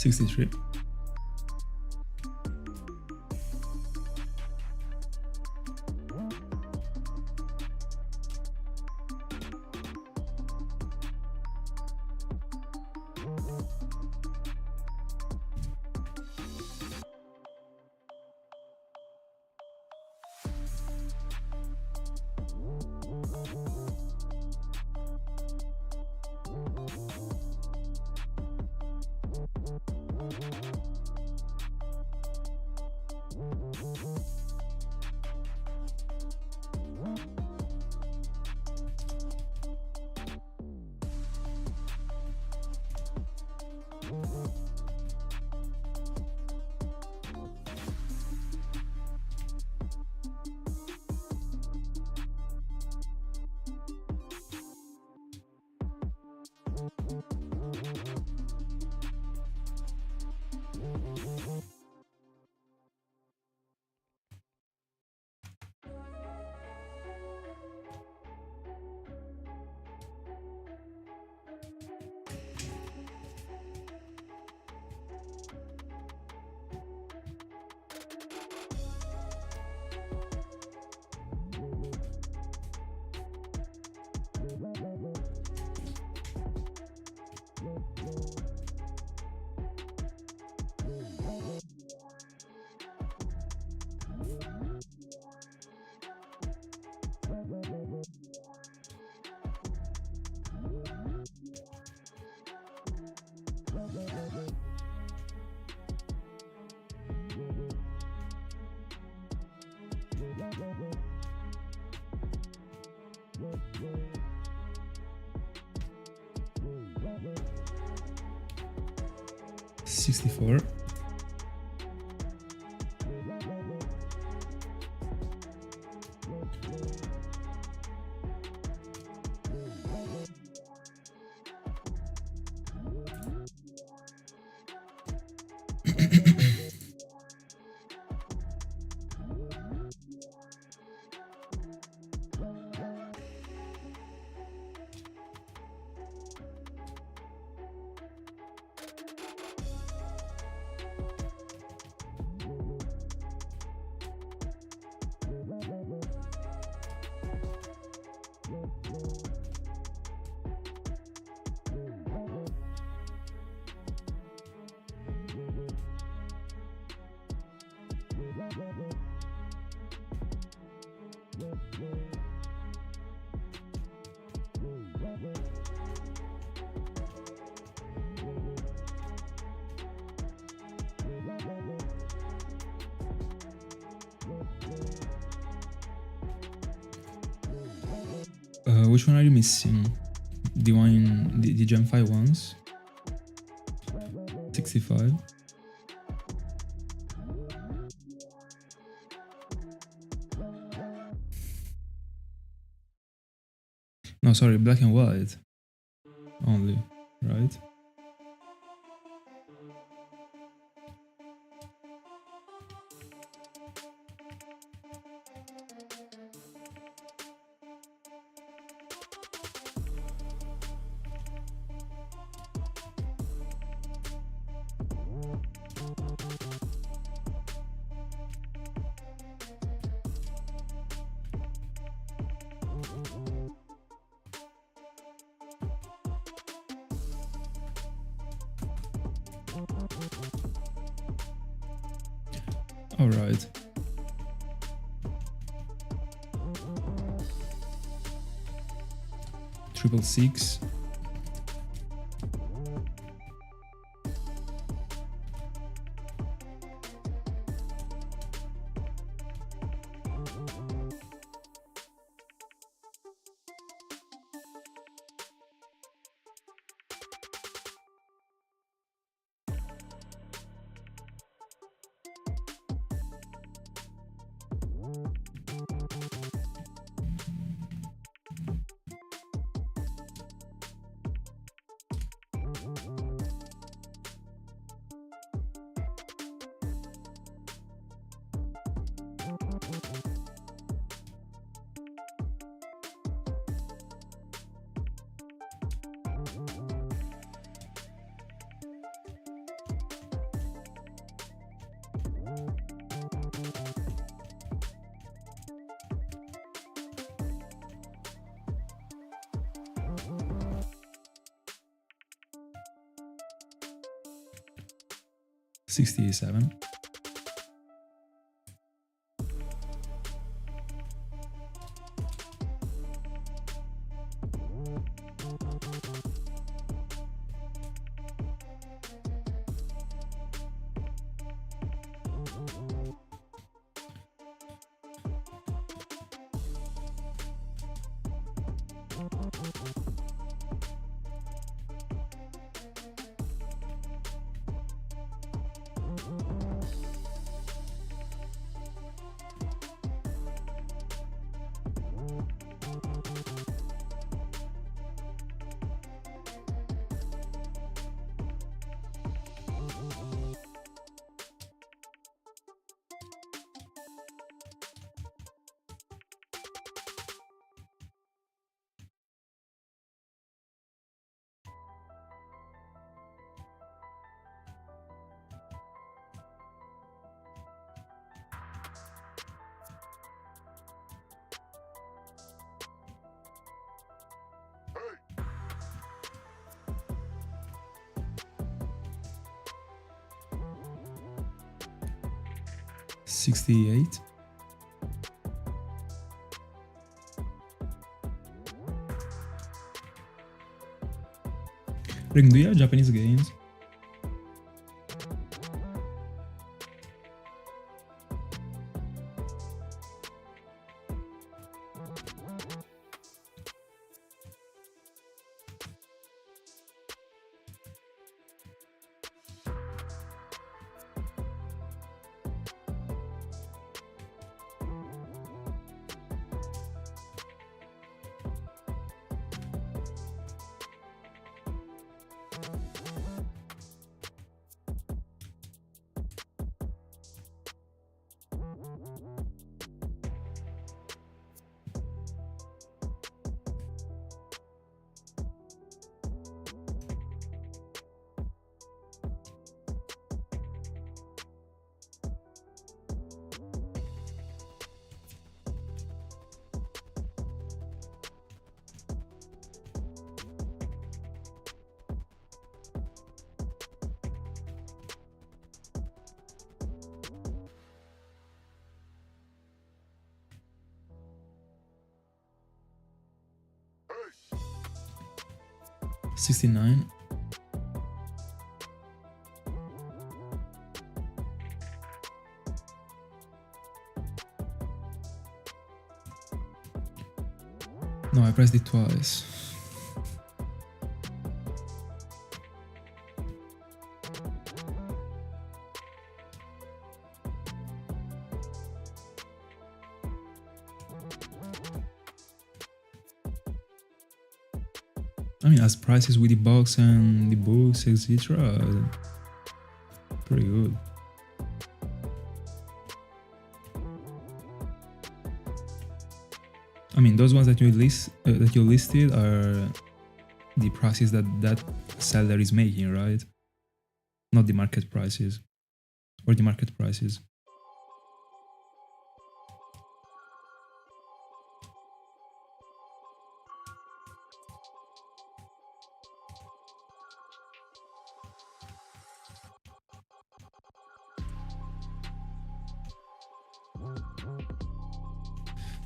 $63. 64. Which one are you missing? The one in the Gem 5 ones? 65. No, sorry, black and white only, right? All right. Triple six. $67. 68. Ring, do you have Japanese games? $69. No, I pressed it twice. I mean, as prices with the box and the books, etc., pretty good. I mean, those ones that you listed are the prices that seller is making, right? Not the market prices, or the market prices.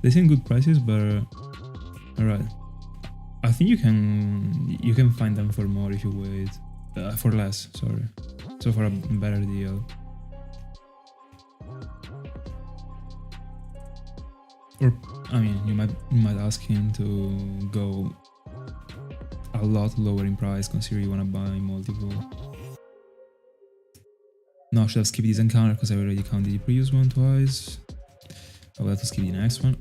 They seem good prices, but alright. I think you can find them for more if you wait. For less, sorry. So for a better deal. Or I mean, you might ask him to go a lot lower in price, considering you wanna buy multiple. No, I should have skipped this encounter because I already counted the previous one twice. I will have to skip the next one.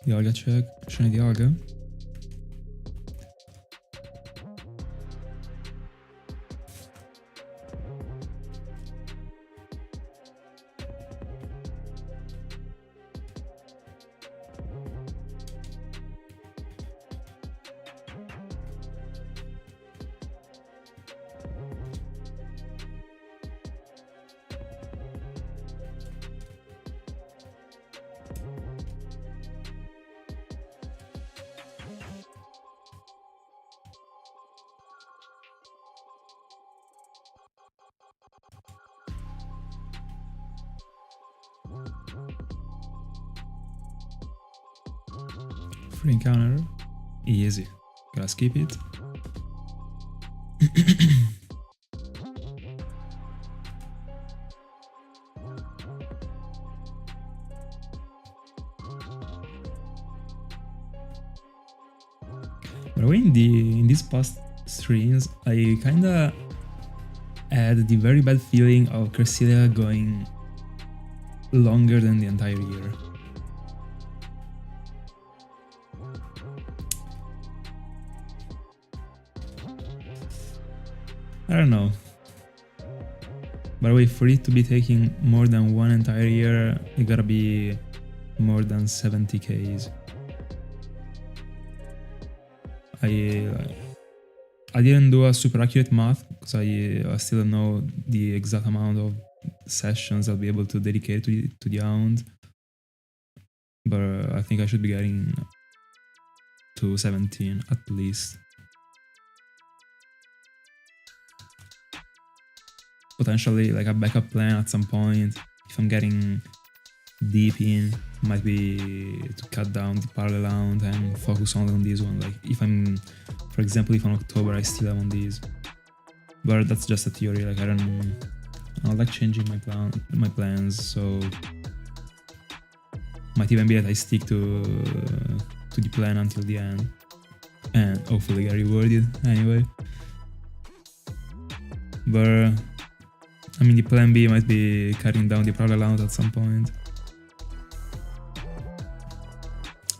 Dialga check, Shiny Dialga. Free encounter, easy. Gotta skip it. But in these past streams, I kinda had the very bad feeling of Cresselia going longer than the entire year. I don't know. By the way, for it to be taking more than one entire year, it gotta be more than 70 Ks. I didn't do a super accurate math because I still don't know the exact amount of sessions I'll be able to dedicate to the hound, but I think I should be getting to 17 at least. potentially like a backup plan at some point. If I'm getting deep in, might be to cut down the parallel round and focus only on this one. Like if I'm, for example, if on October I still have on these, but that's just a theory. Like I don't like changing my plans, so might even be that I stick to the plan until the end and hopefully get rewarded anyway. But I mean, the plan B might be cutting down the parallel round at some point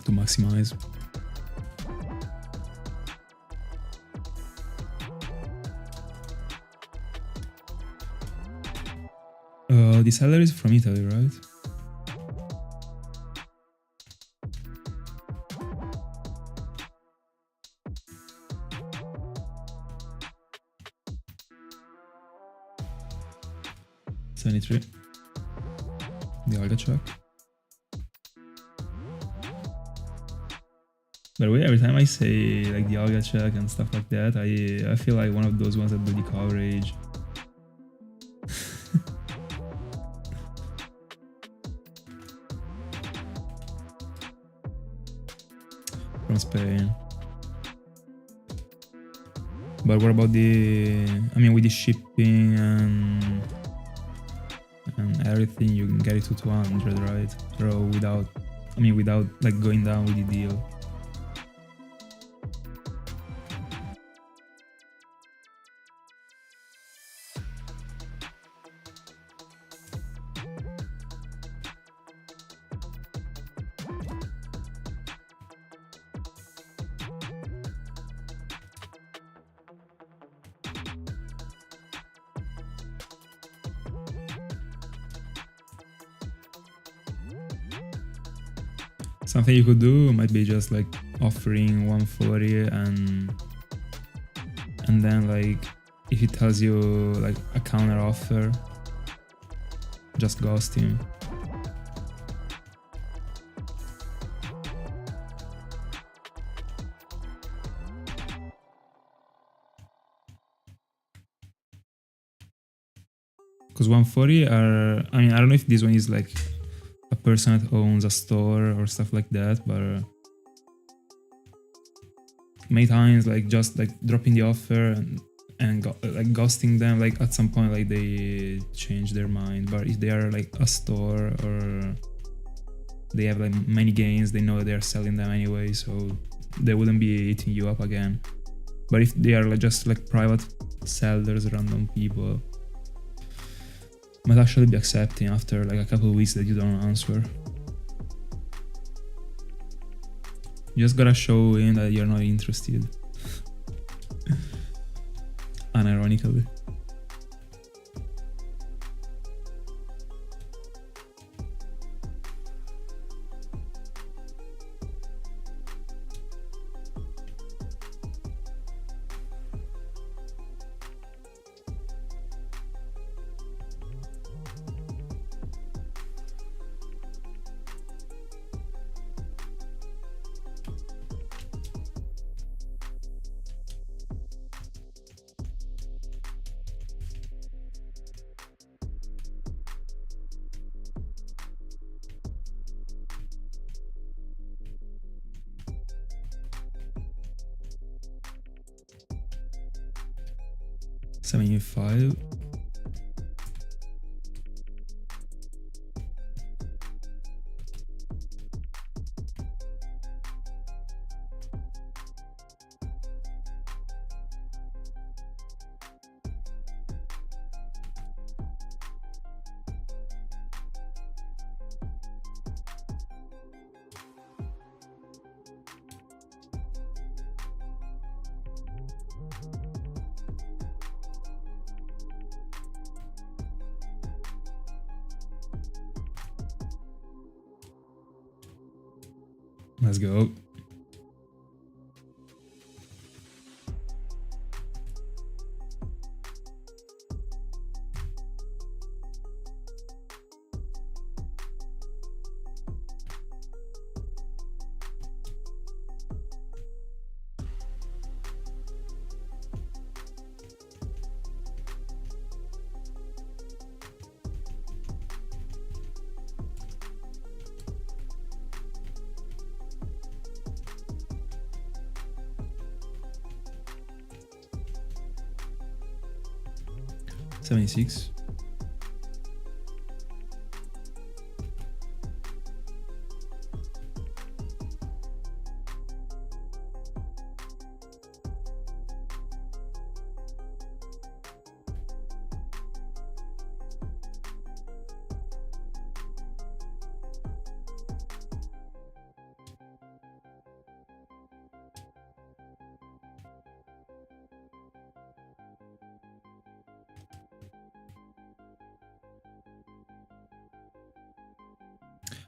to maximize. The seller is from Italy, right? '73. Dialga check. By the way, every time I say like Dialga check and stuff like that, I feel like one of those ones that do the coverage. From Spain. But what about with the shipping and everything, you can get it to 200, right? Or without like going down with the deal. Something you could do might be just like offering 140 and then like if he tells you like a counter offer, just ghost him. Because 140 are, I don't know if this one is like a person that owns a store or stuff like that, but many times like just like dropping the offer and like ghosting them, like at some point like they change their mind. But if they are like a store or they have like many gains, they know they are selling them anyway, so they wouldn't be hitting you up again. But if they are like just like private sellers, random people, might actually be accepting after like a couple of weeks that you don't answer. You just gotta show him that you're not interested. Unironically. $75. Let's go. 76.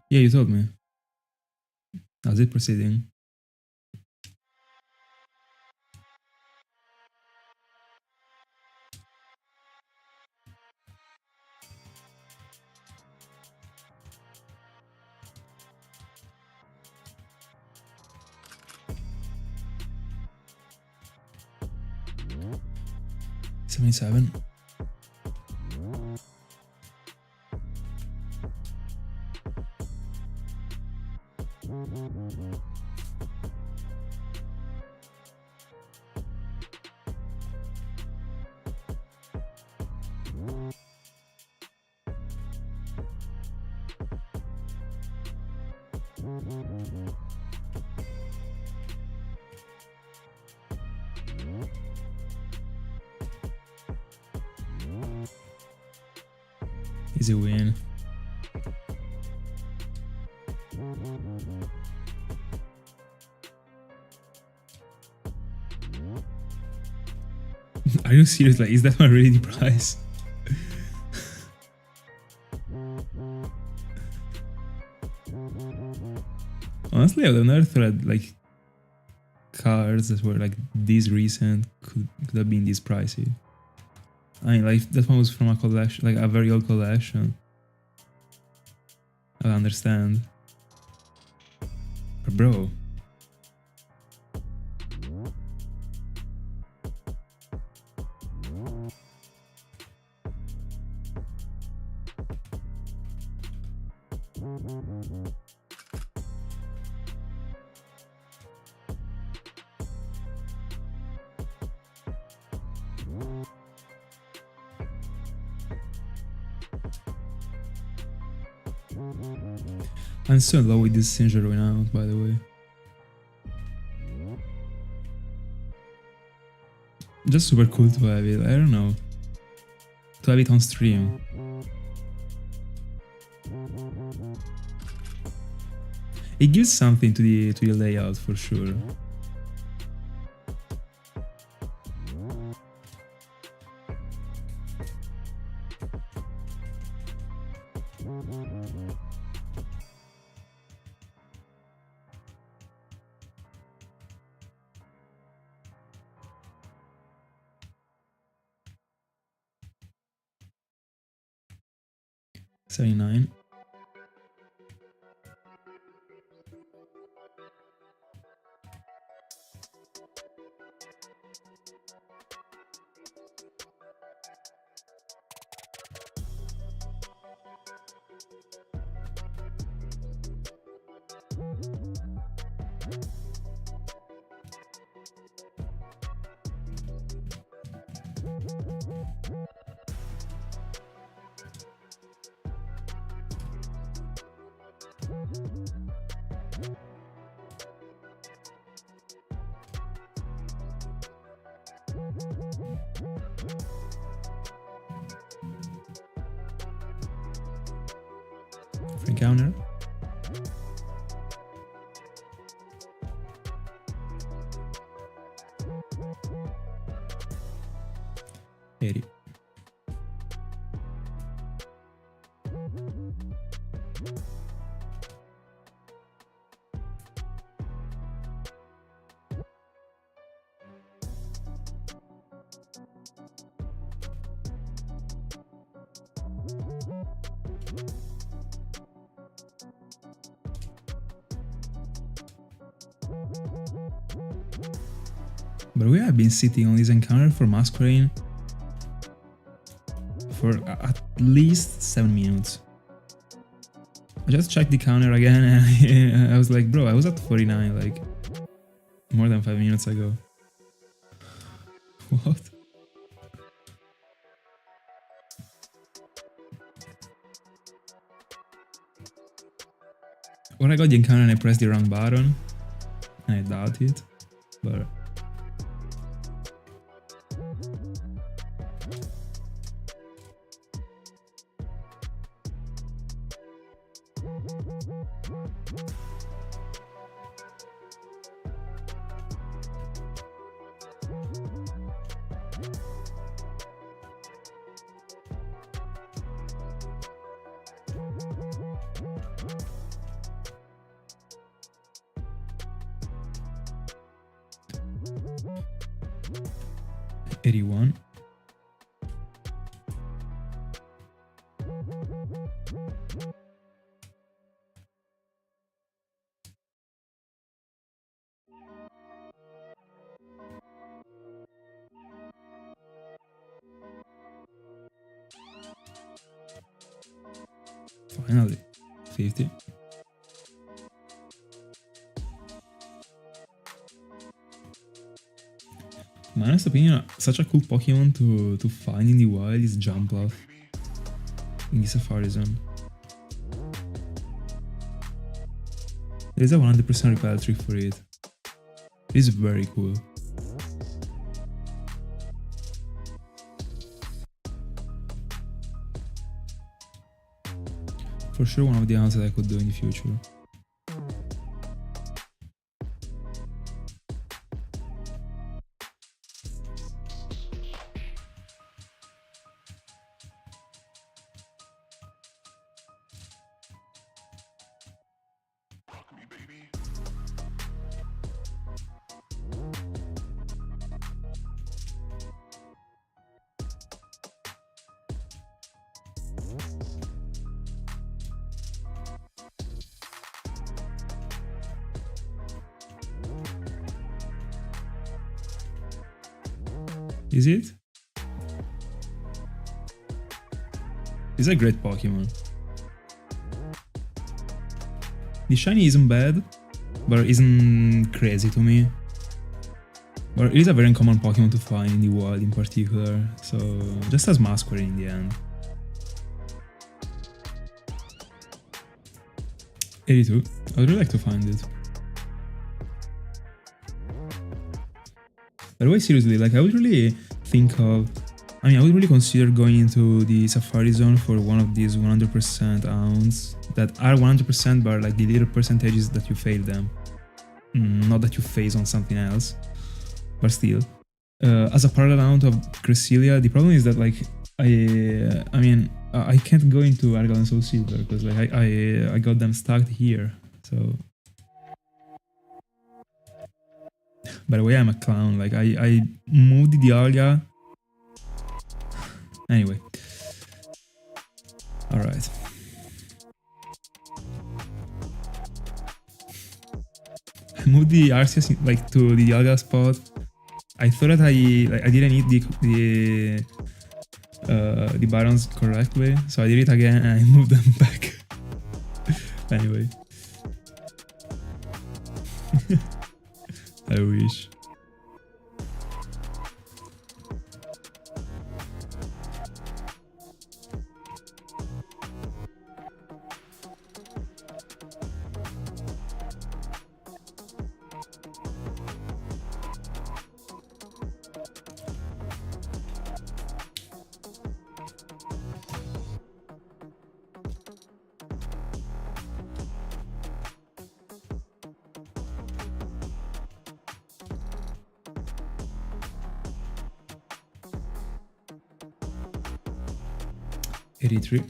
Yeah, you told me. How's it proceeding? $77. Easy win. Are you serious? Like, is that my really price? Honestly, I would have never thought like cards that were like this recent could have been this pricey. I mean, like that one was from a collection, like a very old collection. I understand, but bro. I'm so in love with this Sinjoh right now, by the way. Just super cool to have it, I don't know. To have it on stream. It gives something to the layout for sure. $79. For encounter. $80. But we have been sitting on this encounter for Masquerain for at least 7 minutes. I just checked the counter again and I was like, bro, I was at 49 like more than 5 minutes ago. What? Or I got the encounter and I pressed the wrong button. I doubt it, but... $81. Finally, 50. My honest opinion, such a cool Pokemon to find in the wild is Jumpluff in the Safari Zone. There is a 100% repel trick for it. It is very cool. For sure one of the answers I could do in the future. Is it? It's a great Pokemon. The shiny isn't bad, but isn't crazy to me. But it is a very uncommon Pokemon to find in the wild in particular, so just as Masquerain in the end. 82. I would really like to find it. By the way, seriously, like I would really think of... I mean, I would really consider going into the Safari Zone for one of these 100% ounds that are 100% but like the little percentages that you fail them. Not that you phase on something else, but still. As a parallel round of Cresselia, the problem is that like I mean I can't go into Dialga and Soulsilver because like I got them stuck here. So by the way, I'm a clown. Like I moved the Dialga. Anyway, all right. I moved the Arceus like to the Dialga spot. I thought that I didn't need the buttons correctly, so I did it again and I moved them back. Anyway, I wish. $83.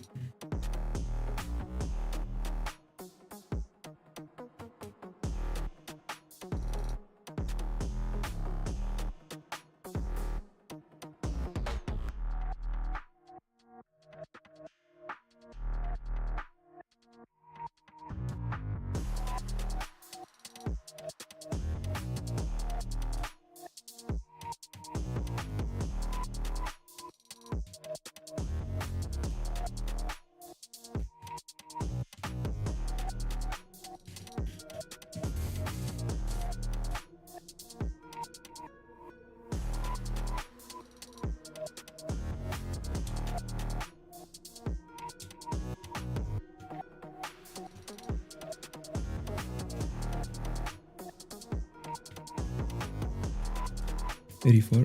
84.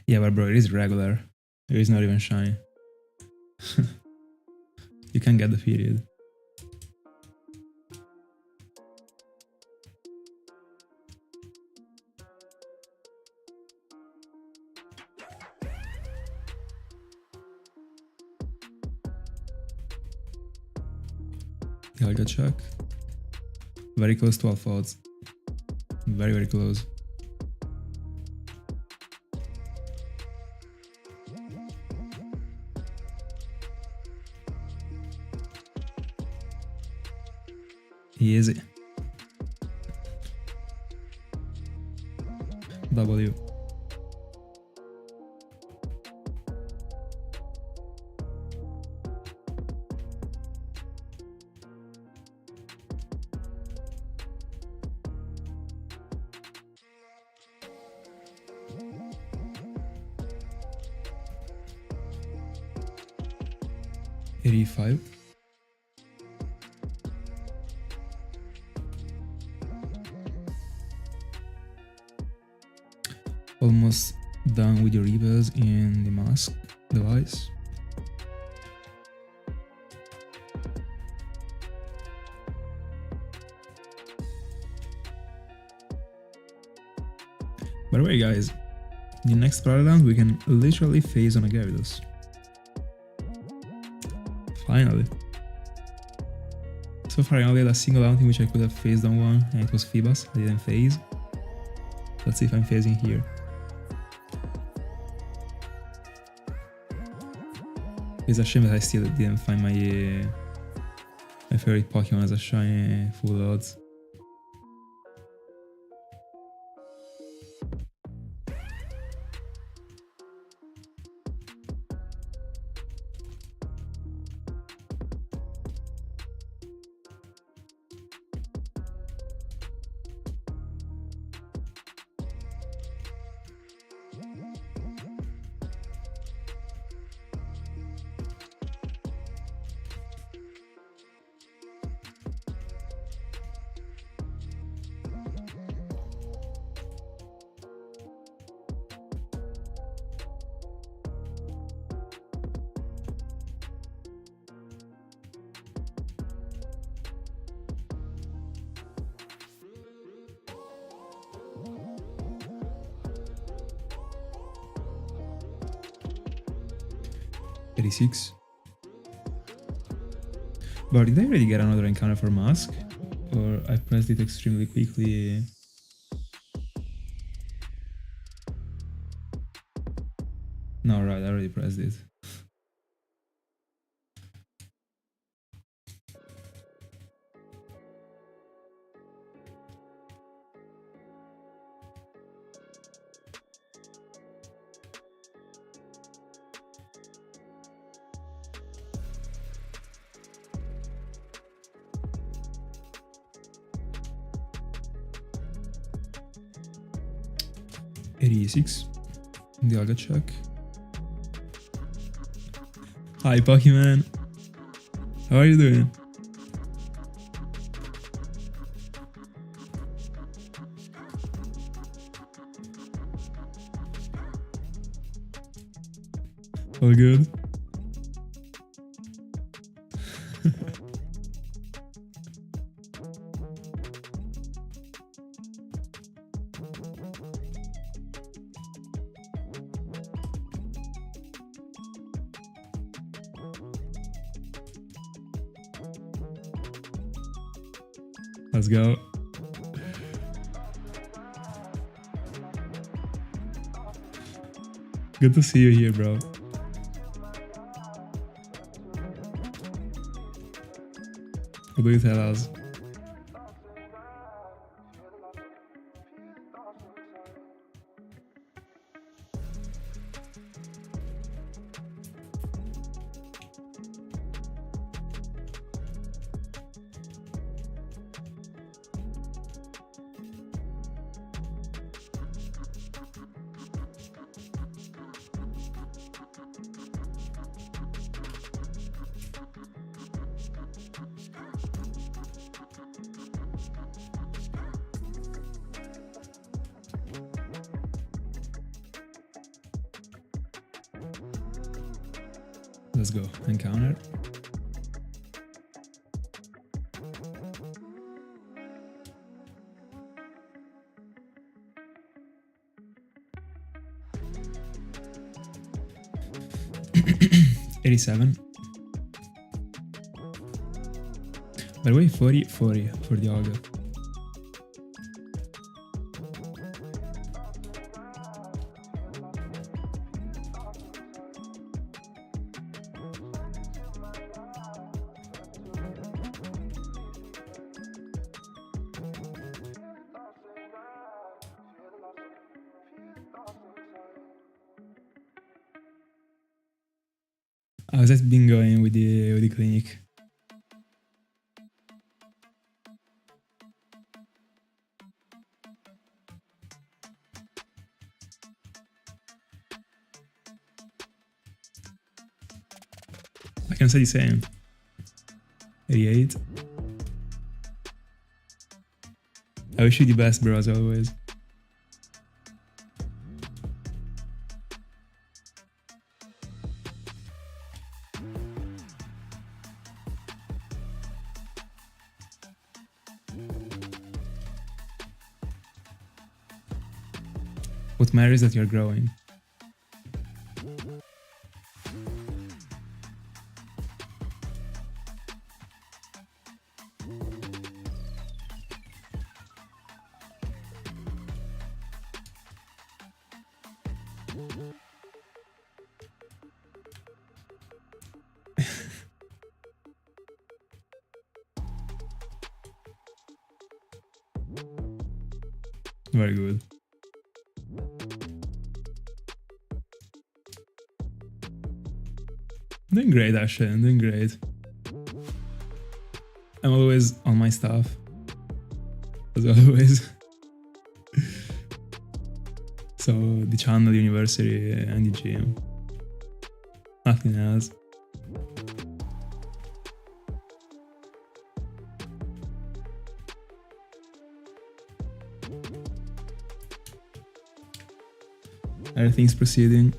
Yeah, but bro, it is regular. It is not even shiny. You can get defeated. Dialga check. Very close to all faults. Very, very close. Easy. W. $85. Almost done with your rebels in the mask device. By the way, guys, the next Prowler we can literally phase on a Gyarados. Finally. So far I only had a single round in which I could have phased on one, and it was Phoebus. I didn't phase. Let's see if I'm phasing here. It's a shame that I still didn't find my favorite Pokemon as a shiny full odds. $86. But did I already get another encounter for Mask? Or I pressed it extremely quickly? No, right, I already pressed it. $86. Dialga check. Hi Pokemon. How are you doing? All good? Let's go. Good to see you here, bro. What do you tell us? Let's go. Encounter. $87. By the way, 40 for Dialga. How's that been going with the clinic? I can say the same. 88. I wish you the best, bro, as always. What matters is that you're growing. Very good. Doing great, actually. I'm doing great. I'm always on my stuff. As always. So, the channel, the university, and the gym. Nothing else. Everything's proceeding.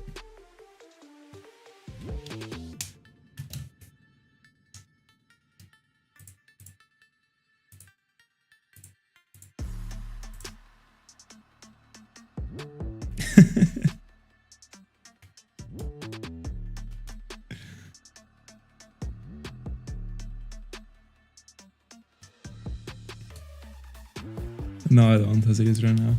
No, I don't, as it is right now.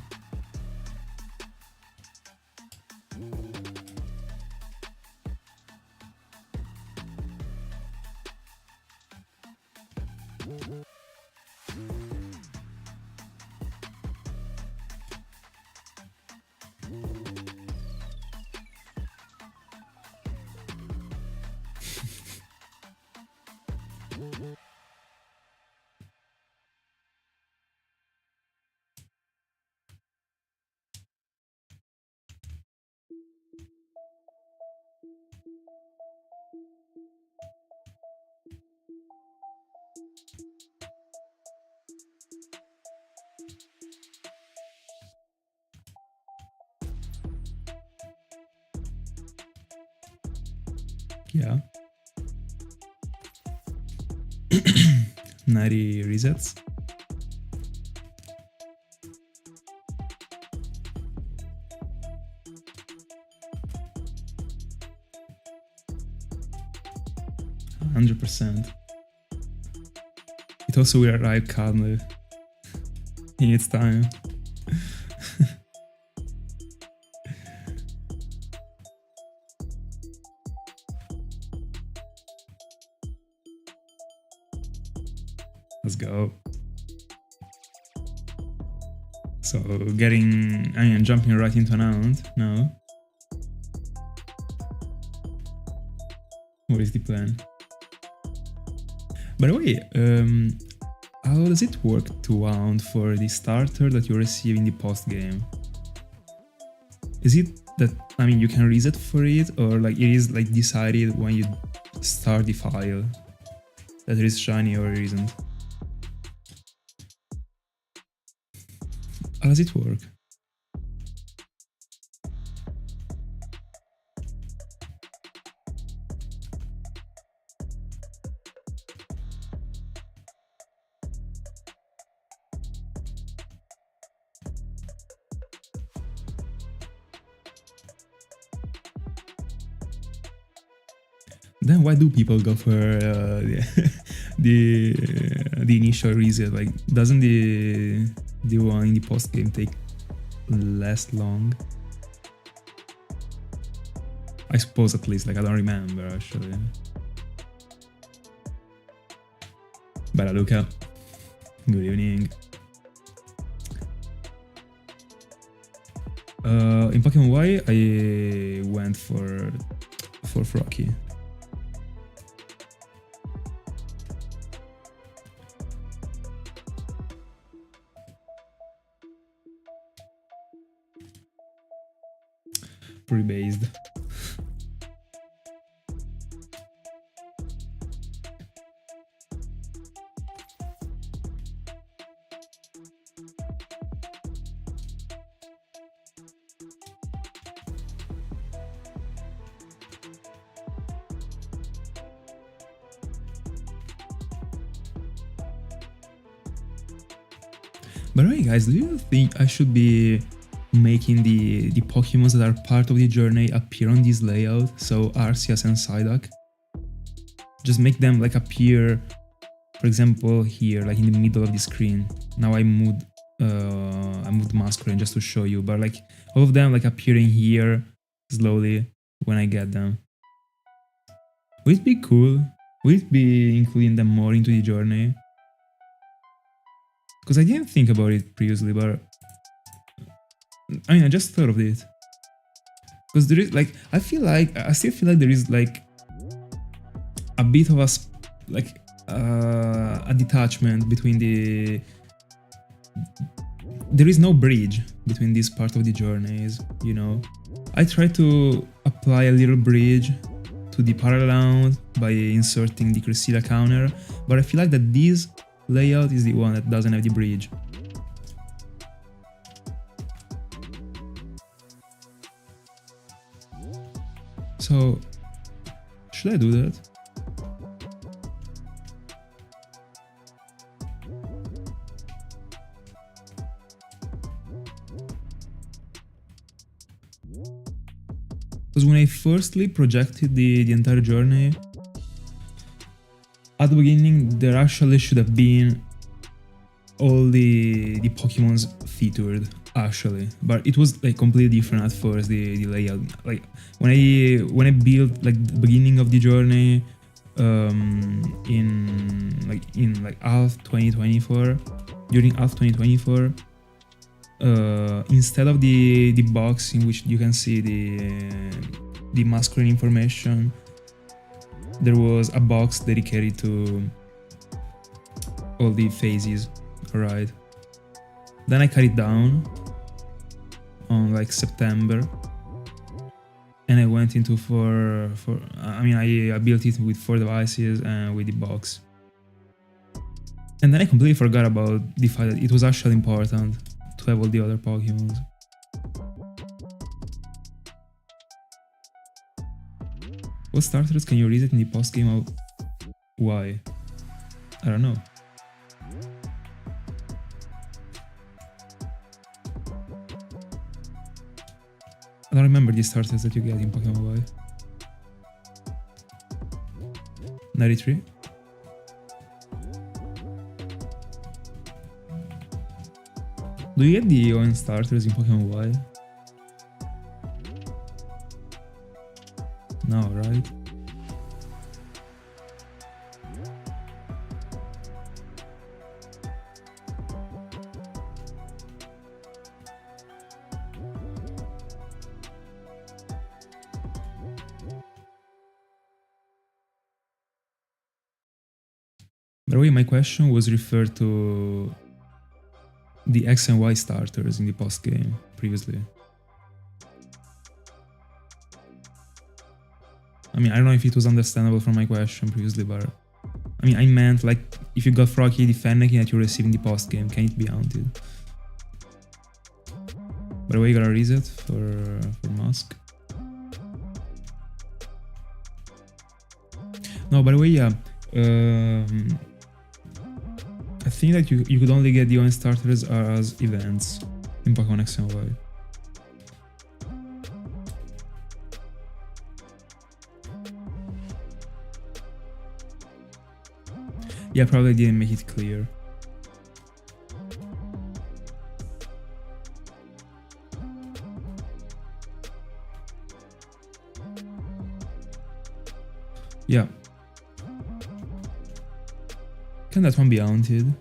Yeah. 90 resets. %. It also will arrive calmly in its time. Let's go. So jumping right into an aunt now. What is the plan? By the way, how does it work to aunt for the starter that you receive in the post game? Is it that, I mean, you can reset for it, or like it is like decided when you start the file that it is shiny or it isn't? How does it work? Then why do people go for the initial reset? Like, doesn't the one in the post game take less long? I suppose, at least. Like, I don't remember actually. Bella Luca, good evening. In Pokemon Y, I went for Froakie. Pre-based. By the way, guys, do you think I should be making the Pokemons that are part of the journey appear on this layout? So Arceus and Psyduck. Just make them like appear, for example, here, like in the middle of the screen. Now I moved Masquerain just to show you, but like all of them like appearing here slowly when I get them. Would it be cool? Would it be including them more into the journey? Because I didn't think about it previously, but I mean, I just thought of it. Because there is like, I still feel like there is like a bit of a detachment between there is no bridge between this part of the journeys, you know. I try to apply a little bridge to the parallel by inserting the Cresselia counter, but I feel like that this layout is the one that doesn't have the bridge. So, should I do that? Because when I firstly projected the entire journey, at the beginning there actually should have been all the Pokemons featured actually, but it was like completely different at first, the layout. Like when I built like the beginning of the journey in half 2024, during half 2024, instead of the box in which you can see the Masquerain information, there was a box dedicated to all the phases. Alright. Then I cut it down on like September, and I went into I built it with 4 devices and with the box. And then I completely forgot about the fact that it was actually important to have all the other Pokemons. What starters can you reset in the post game of Y? I don't know. I don't remember the starters that you get in Pokemon Y. 93? Do you get the ON starters in Pokemon Y? No, right? By the way, my question was referred to the X and Y starters in the post game previously. I mean, I don't know if it was understandable from my question previously, but I mean, I meant like if you got Froakie the Fennekin that you receive in the post game, can it be haunted? By the way, you got a reset for Musk. No, by the way, yeah. I think that you could only get the ON starters as events in Pokemon X and Y. Yeah, probably didn't make it clear. Yeah. Can that one be haunted?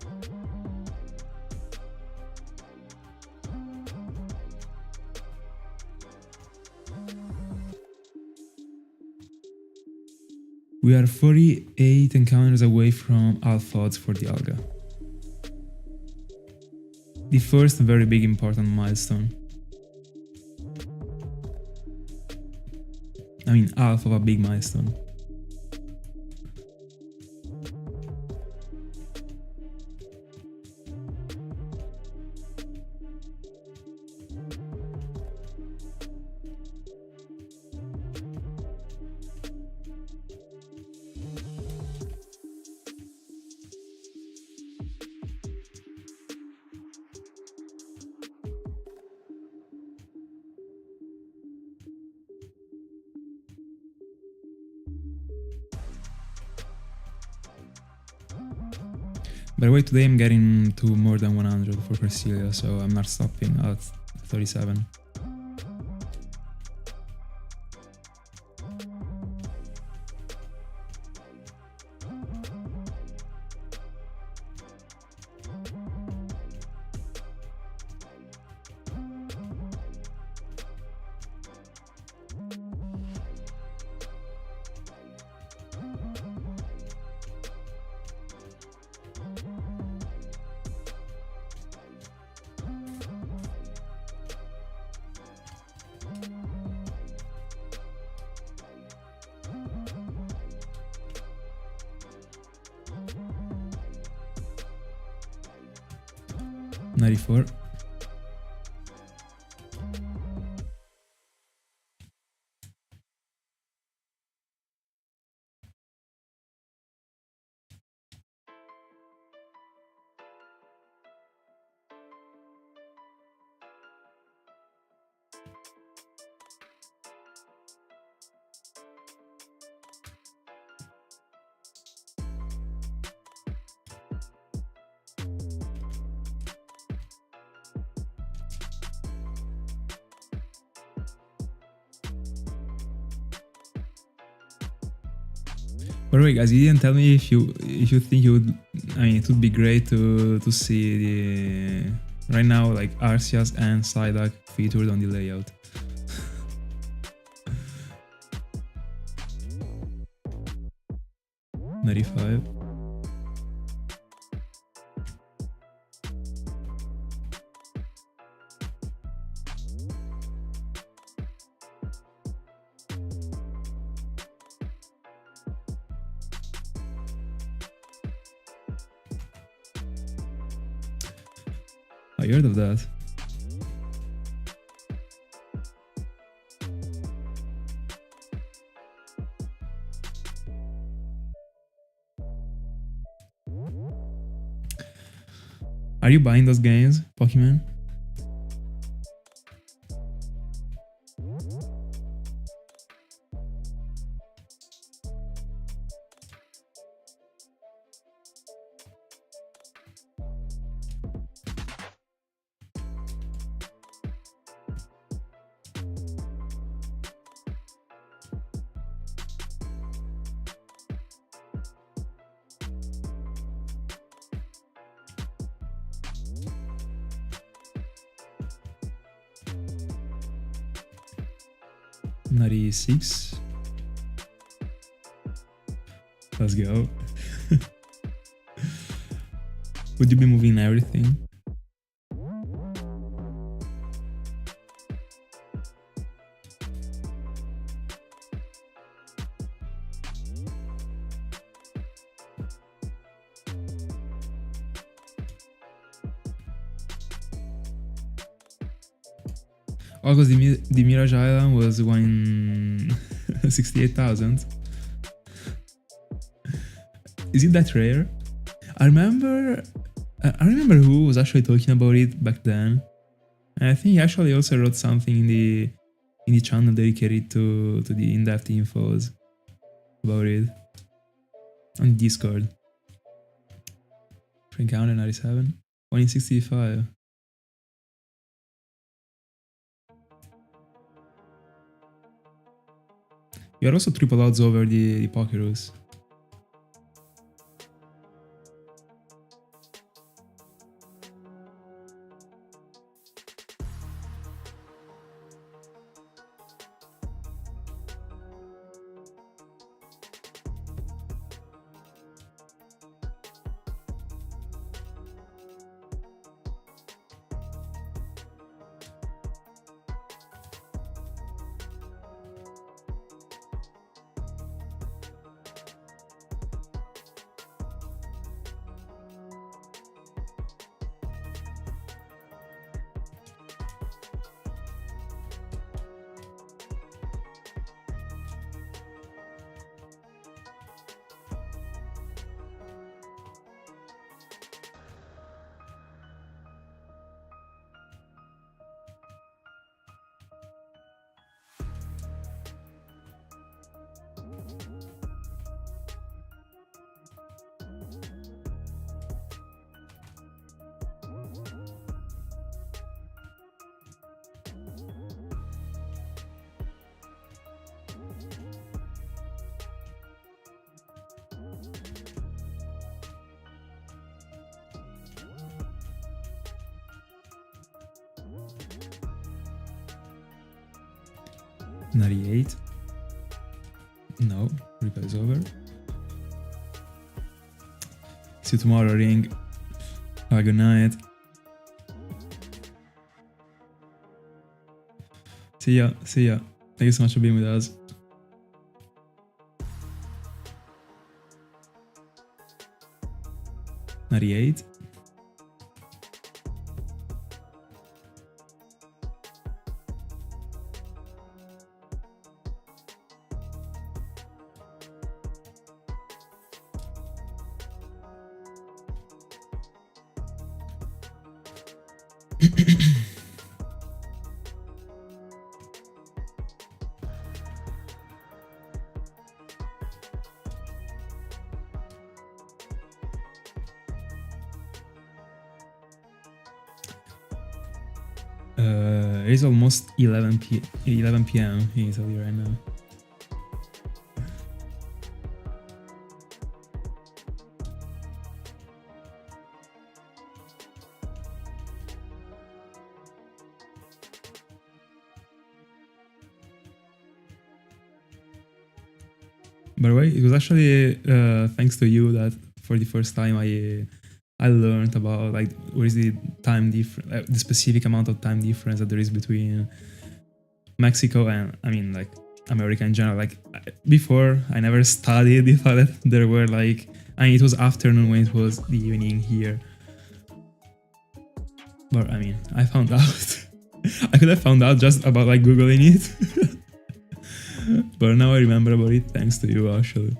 We are 48 encounters away from Alpha odds for Dialga. The first very big important milestone. I mean, half of a big milestone. By the way, today I'm getting to more than 100 for Cresselia, so I'm not stopping at 37. $94. By the way, guys, you didn't tell me if you think you would. I mean, it would be great to see the right now like Arceus and Psyduck featured on the layout. $95. I heard of that. Are you buying those games, Pokemon? $96. Let's go. Would you be moving everything? Oh, because the Mirage Island was 168,000. Is it that rare? I remember who was actually talking about it back then. And I think he actually also wrote something in the channel dedicated to the in-depth infos about it on Discord. Encounter 97, 1 in 65. You are also triple odds over the Pokerus. $98. No, replay is over. See you tomorrow, Ring. Have a good night. See ya. Thank you so much for being with us. $98. It is almost 11 p.m. in Italy right now. By the way, it was actually thanks to you that for the first time I learned about like what is the time difference, the specific amount of time difference that there is between Mexico and like America in general. Like before, I never studied the fact that there were like, it was afternoon when it was the evening here. But I found out. I could have found out just about like googling it. But now I remember about it thanks to you actually.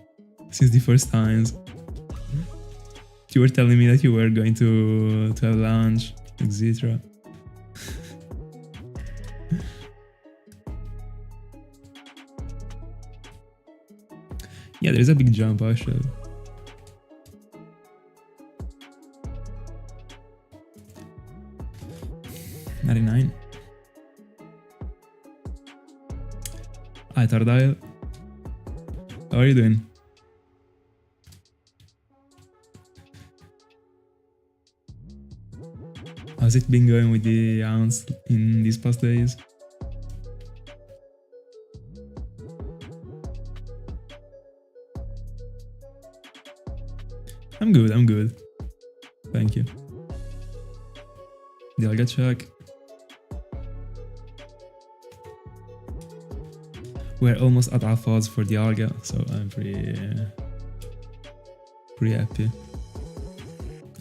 Since the first times. You were telling me that you were going to have lunch, etc. Yeah, there is a big jump actually. $99. Hi Tardile. How are you doing? How's it been going with the ounce in these past days? I'm good. Thank you. Dialga check. We're almost at alpha odds for Dialga, so I'm pretty happy.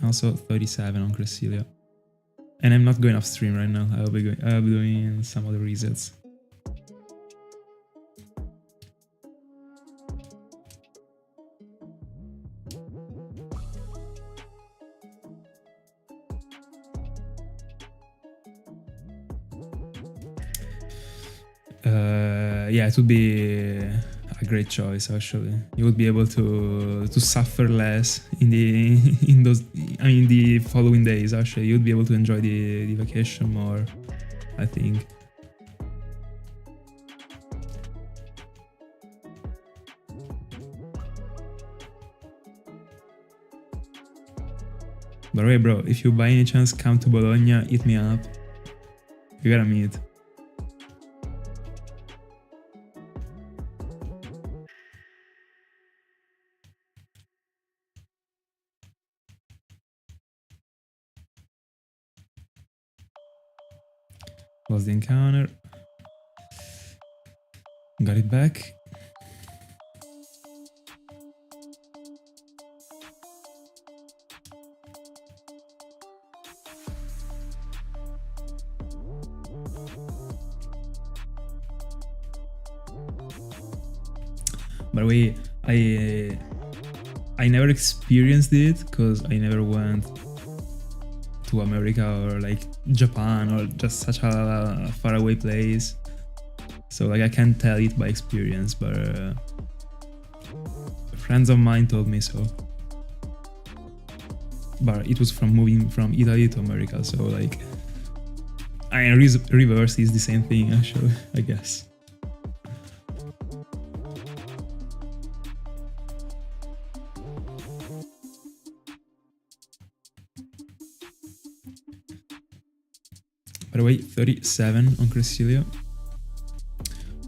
Also 37 on Cresselia. And I'm not going upstream right now. I'll be doing some other resets. Yeah, it would be a great choice actually. You would be able to suffer less in the following days. Actually, you would be able to enjoy the vacation more, I think. By the way, bro, if you by any chance come to Bologna, hit me up. We gotta meet. Was the encounter. Got it back. By the way, I never experienced it because I never went to America or like Japan or just such a faraway place. So like I can't tell it by experience, but friends of mine told me so. But it was from moving from Italy to America, so like reverse is the same thing actually, I guess. By the way, 37 on Cresselia.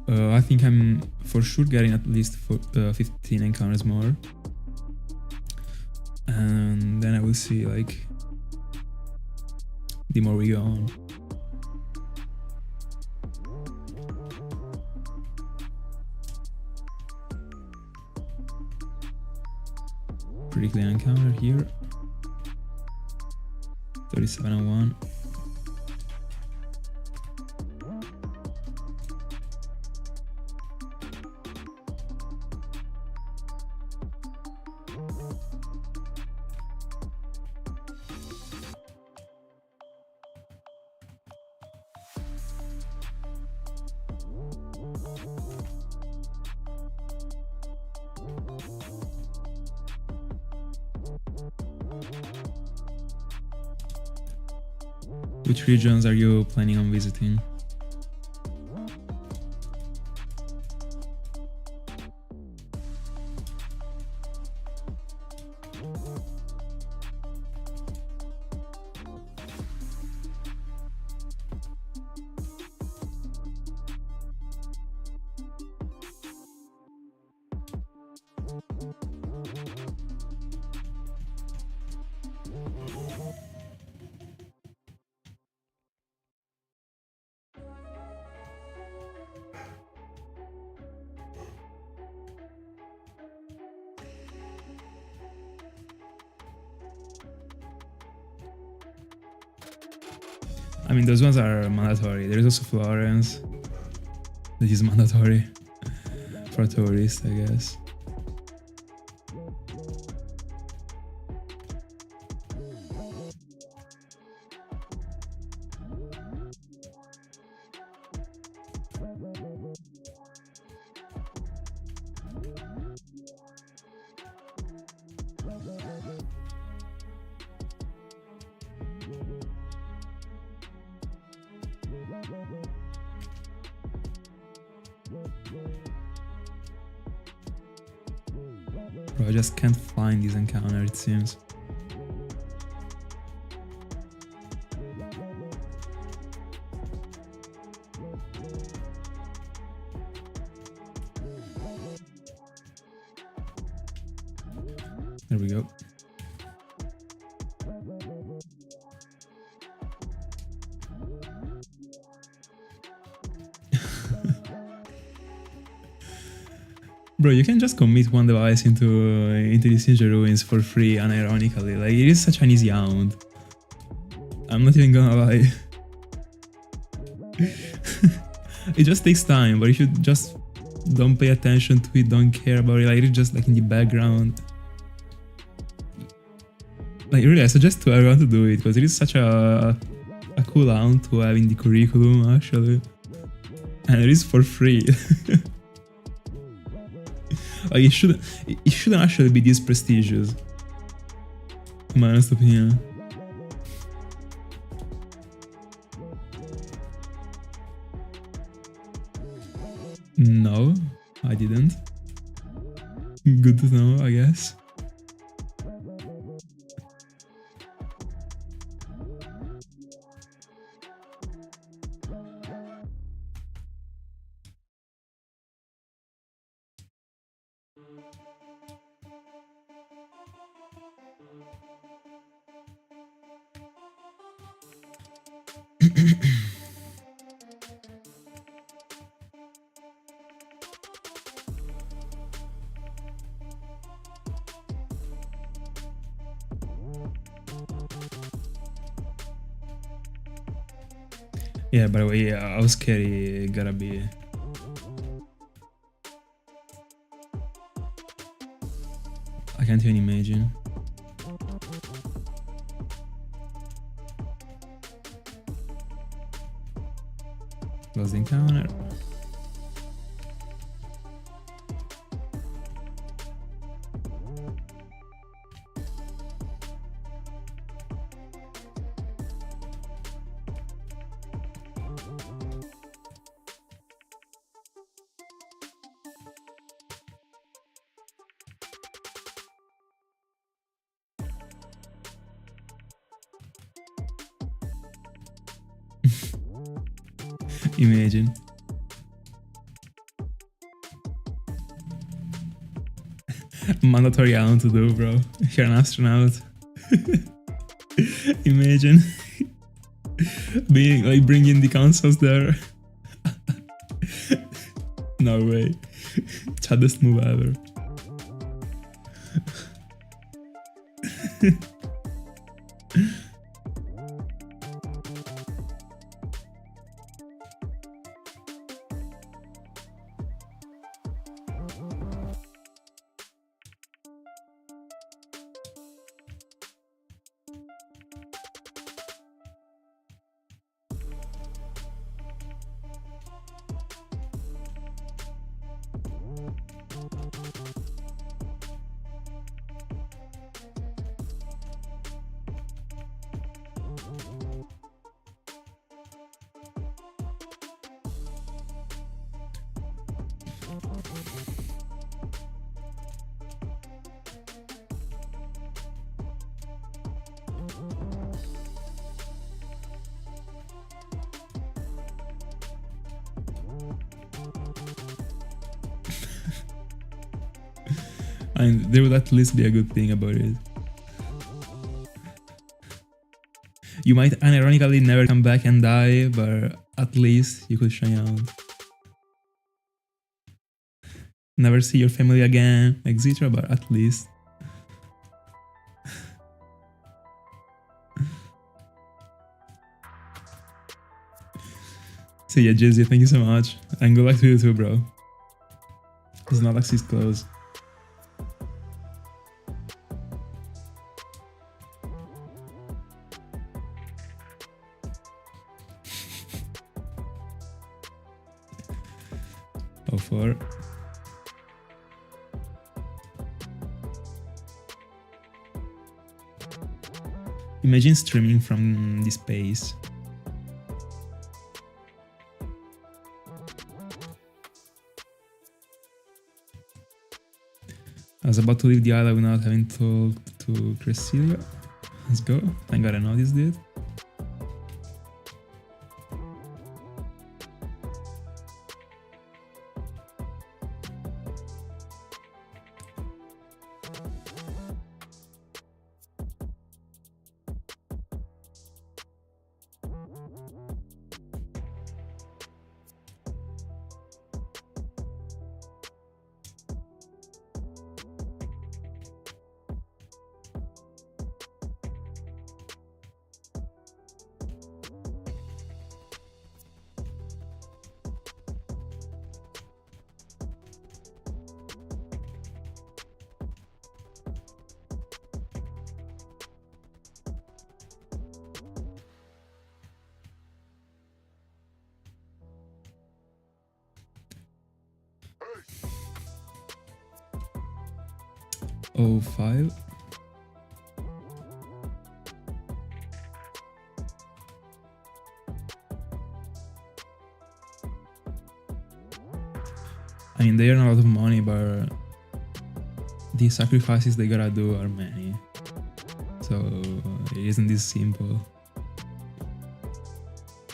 I think I'm for sure getting at least 15 encounters more. And then I will see like the more we go on. Pretty clean encounter here. 3701. Which regions are you planning on visiting? I mean, those ones are mandatory. There is also Florence. That is mandatory for tourists, I guess. Bro, I just can't find this encounter, it seems. There we go. Bro, you can just commit one device into the Sinjoh ruins for free, unironically. Like, it is such an easy hound. I'm not even gonna lie. It just takes time, but if you just don't pay attention to it, don't care about it, like, it's just like in the background. Like, really, I suggest to everyone to do it, because it is such a cool hound to have in the curriculum, actually. And it is for free. Like, it shouldn't actually be this prestigious, in my honest opinion. No, I didn't. Good to know, I guess. Yeah, by the way, yeah, how scary it gotta be. I can't even imagine. Close the encounter. Imagine. Mandatory hound to do, bro. If you're an astronaut. Imagine. Being like bringing the consoles there. No way. Chaddest move ever. And there would at least be a good thing about it. You might unironically never come back and die, but at least you could shine out. Never see your family again, etc., but at least. So yeah, Jizzy, thank you so much. And good luck to you too, bro. It's not like she's close. Oh, 4. Imagine streaming from this space. I was about to leave the island without having talked to Cresselia. Let's go. Thank God I noticed it. 05. I mean, they earn a lot of money, but the sacrifices they gotta do are many. So it isn't this simple.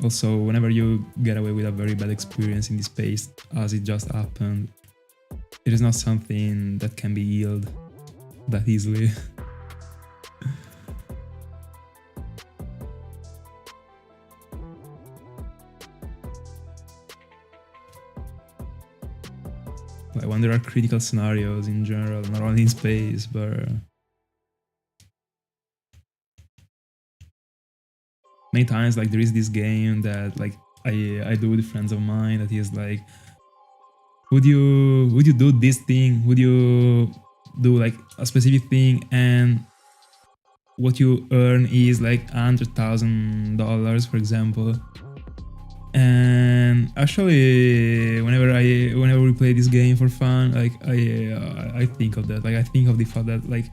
Also, whenever you get away with a very bad experience in this space, as it just happened, it is not something that can be healed that easily. Like when there are critical scenarios in general, not only in space, but many times, like there is this game that like I do with friends of mine that is like, would you do this thing? Would you do like a specific thing, and what you earn is like $100,000, for example? And actually, whenever we play this game for fun, like I think of that. Like I think of the fact that like,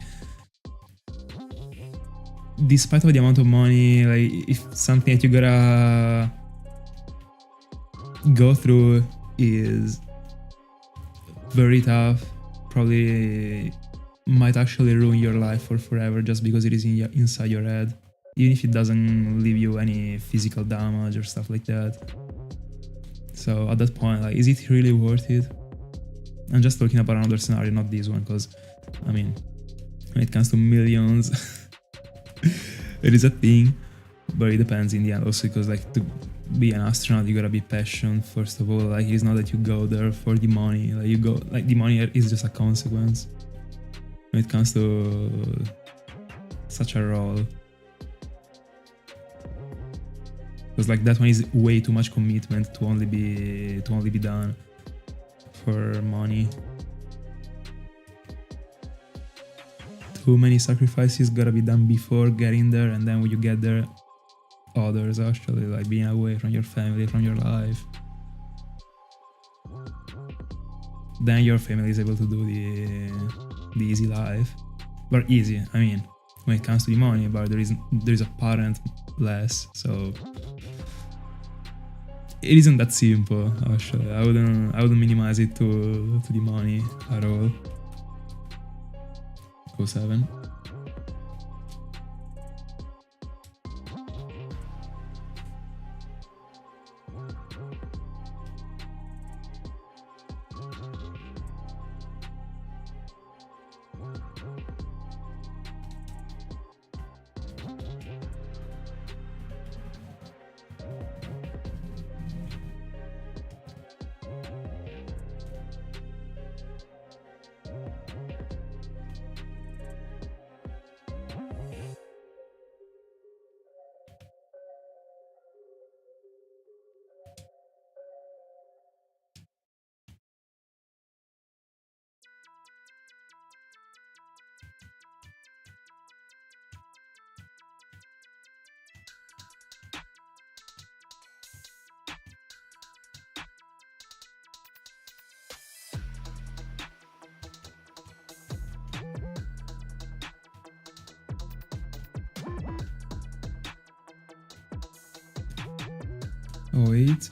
despite of the amount of money, like if something that you gotta go through is very tough, probably might actually ruin your life for forever just because it is inside your head, even if it doesn't leave you any physical damage or stuff like that. So at that point, like, is it really worth it? I'm just talking about another scenario, not this one, because I mean, when it comes to millions, it is a thing, but it depends in the end also, because like to be an astronaut, you gotta be passionate first of all. Like it's not that you go there for the money, like you go, like the money is just a consequence when it comes to such a role. Because like that one is way too much commitment to only be done for money. Too many sacrifices gotta be done before getting there, and then when you get there, others actually, like being away from your family, from your life. Then your family is able to do the easy life. But easy, I mean, when it comes to the money, but there is a parent less, so it isn't that simple actually. I wouldn't minimize it to the money at all. 07. Oh, 08.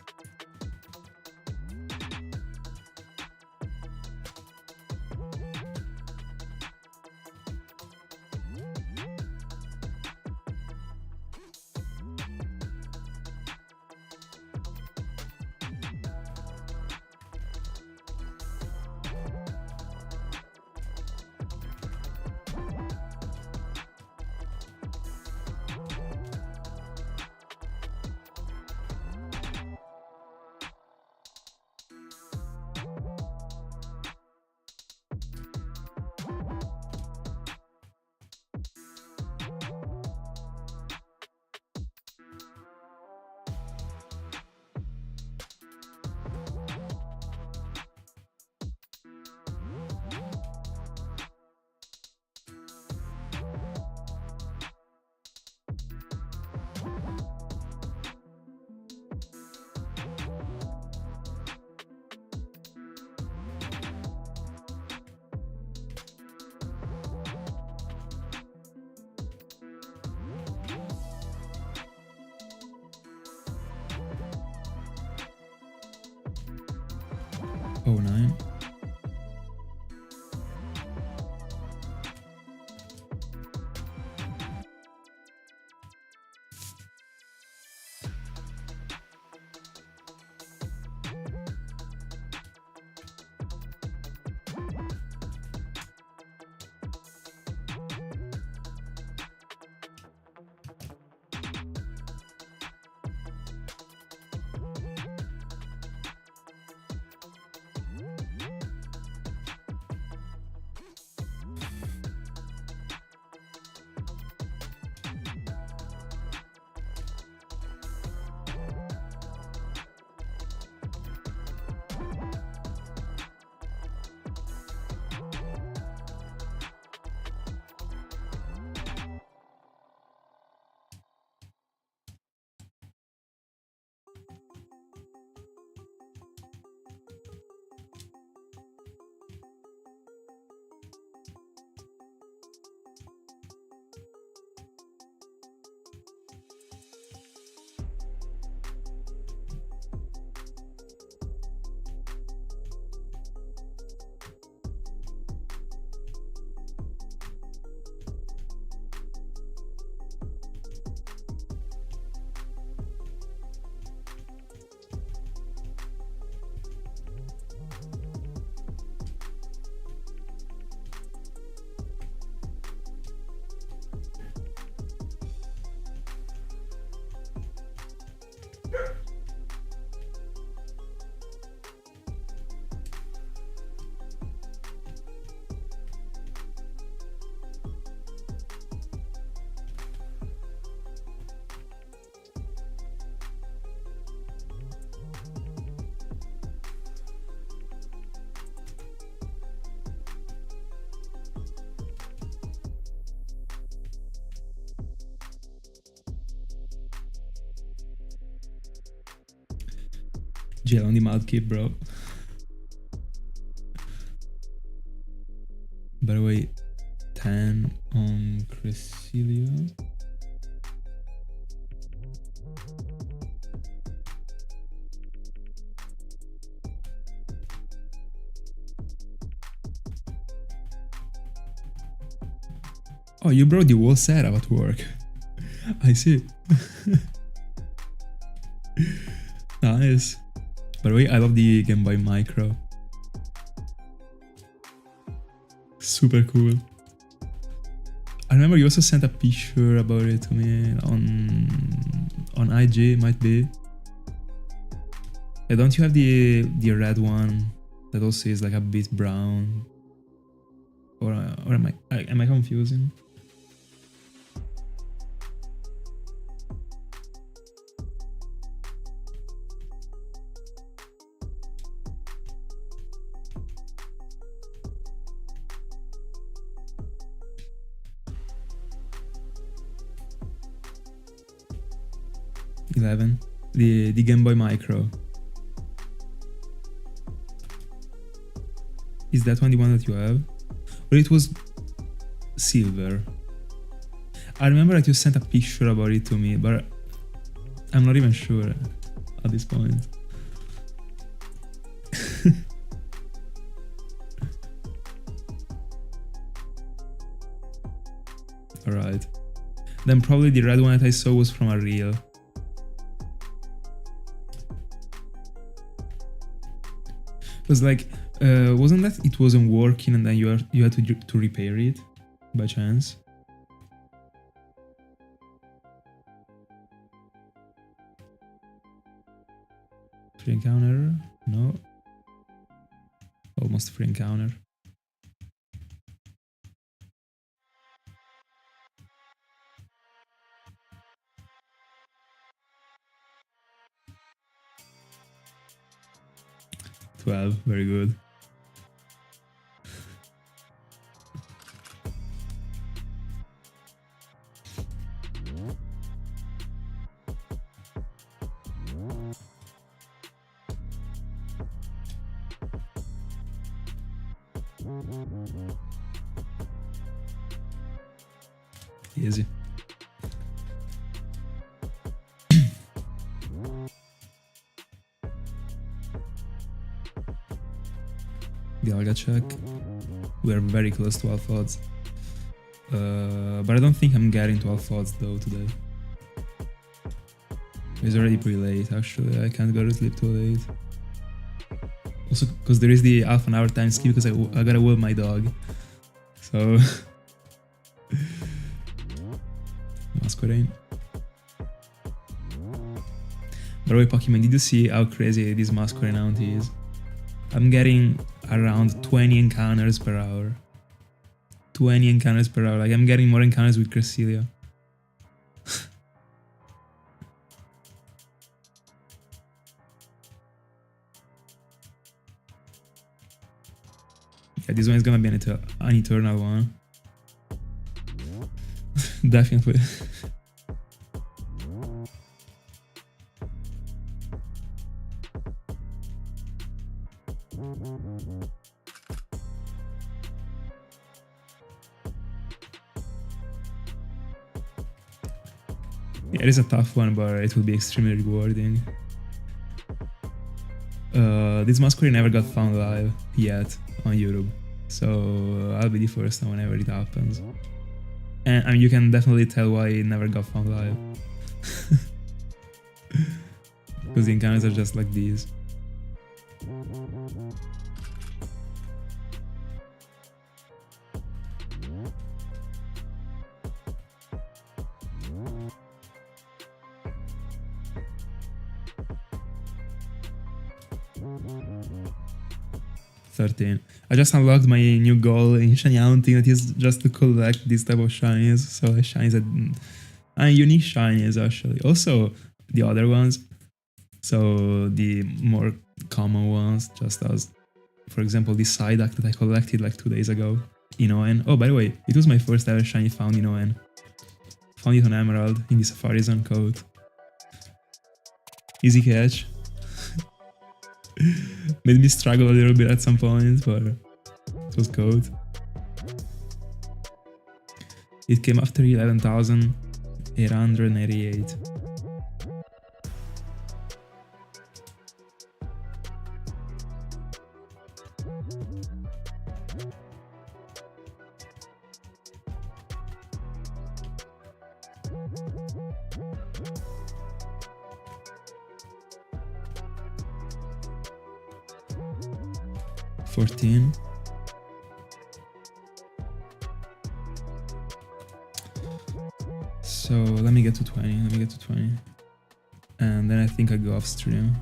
Oh, 9. Gel on the Mudkip, bro. By the way, 10 on Cresselia. Oh, you brought the whole setup at work. I see. Nice. By the way, I love the Game Boy Micro. Super cool. I remember you also sent a picture about it to me on IG, might be. Yeah, don't you have the red one that also is like a bit brown? Or am I confusing? The Game Boy Micro. Is that one the one that you have? Or it was silver? I remember that you sent a picture about it to me, but I'm not even sure at this point. Alright. Then probably the red one that I saw was from a reel. It was like, wasn't that it wasn't working and then you had to repair it by chance? Free encounter? No. Almost free encounter. $12, very good. Easy. Dialga check. We are very close to 12 odds. But I don't think I'm getting 12 odds though today. It's already pretty late actually, I can't go to sleep too late. Also because there is the half an hour time skip because I gotta walk my dog. So... Masquerain. By the way, Pokemon, did you see how crazy this Masquerain out is? I'm getting around 20 encounters per hour. 20 encounters per hour, like I'm getting more encounters with Cresselia. Yeah, this one is gonna be an eternal one. Definitely. Yeah, it is a tough one, but it will be extremely rewarding. This Masquerain never got found live yet on YouTube, so I'll be the first one whenever it happens. And I mean, you can definitely tell why it never got found live. Because the encounters are just like these. I just unlocked my new goal in shiny hunting, that is just to collect this type of shinies. So shinies and unique shinies actually. Also the other ones. So the more common ones, just as for example this Psyduck that I collected like 2 days ago in ON. Oh, by the way, it was my first ever shiny found in ON. Found it on Emerald in the Safari Zone coat. Easy catch. Made me struggle a little bit at some point, but it was good. It came after 11,888. So let me get to 20, and then I think I go off stream.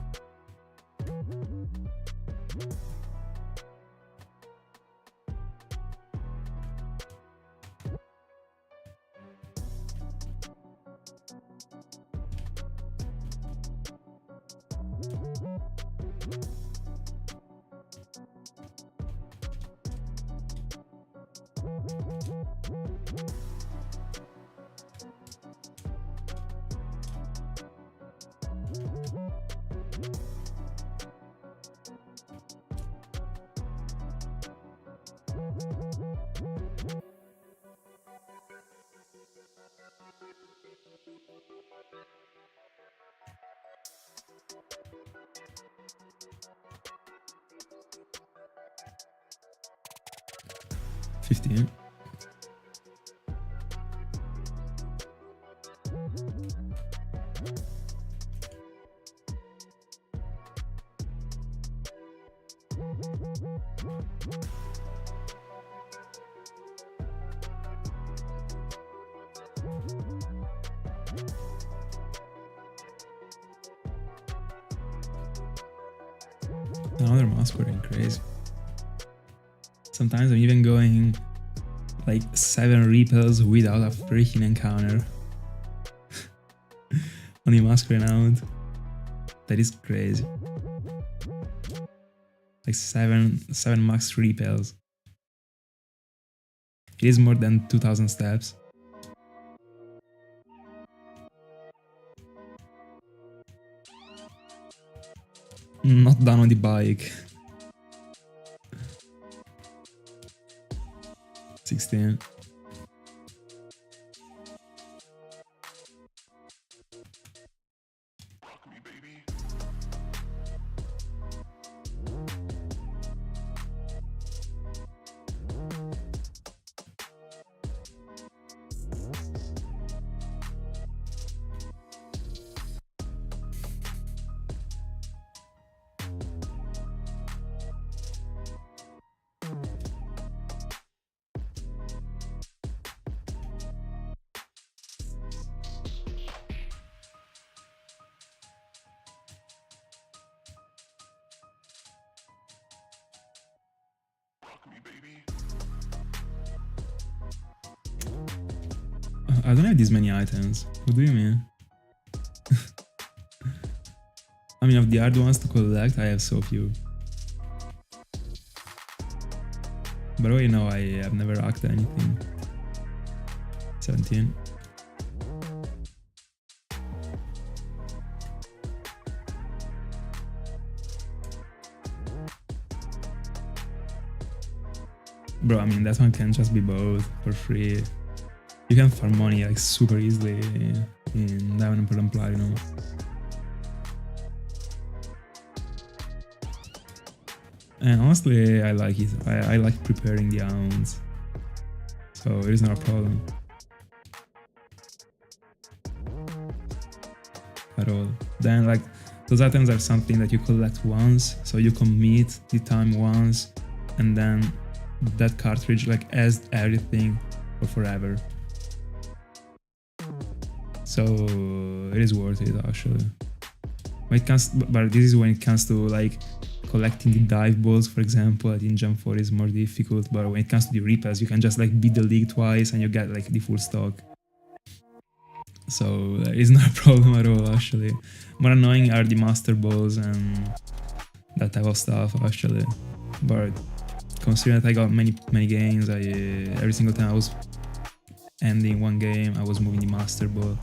Another Masquerain, crazy. Sometimes I'm even going like 7 repels without a freaking encounter. On the Masquerain out. That is crazy. Like 7 max repels. It is more than 2,000 steps. Not done on the bike. 16. I don't have this many items. What do you mean? I mean, of the hard ones to collect, I have so few. By the way, no, I have never hacked anything. 17. Bro, I mean, that one can just be bought for free. You can farm money like super easily in Diamond and Platinum. And honestly, I like it. I like preparing the hounds. So it is not a problem. At all. Then like, those items are something that you collect once, so you commit the time once, and then that cartridge like has everything for forever. So it is worth it actually. When it comes, but this is when it comes to like collecting the dive balls, for example. I think Gem 4 is more difficult, but when it comes to the repels, you can just like beat the league twice and you get like the full stock. So it's not a problem at all actually. More annoying are the master balls and that type of stuff actually. But considering that I got many games, every single time I was ending one game, I was moving the master ball.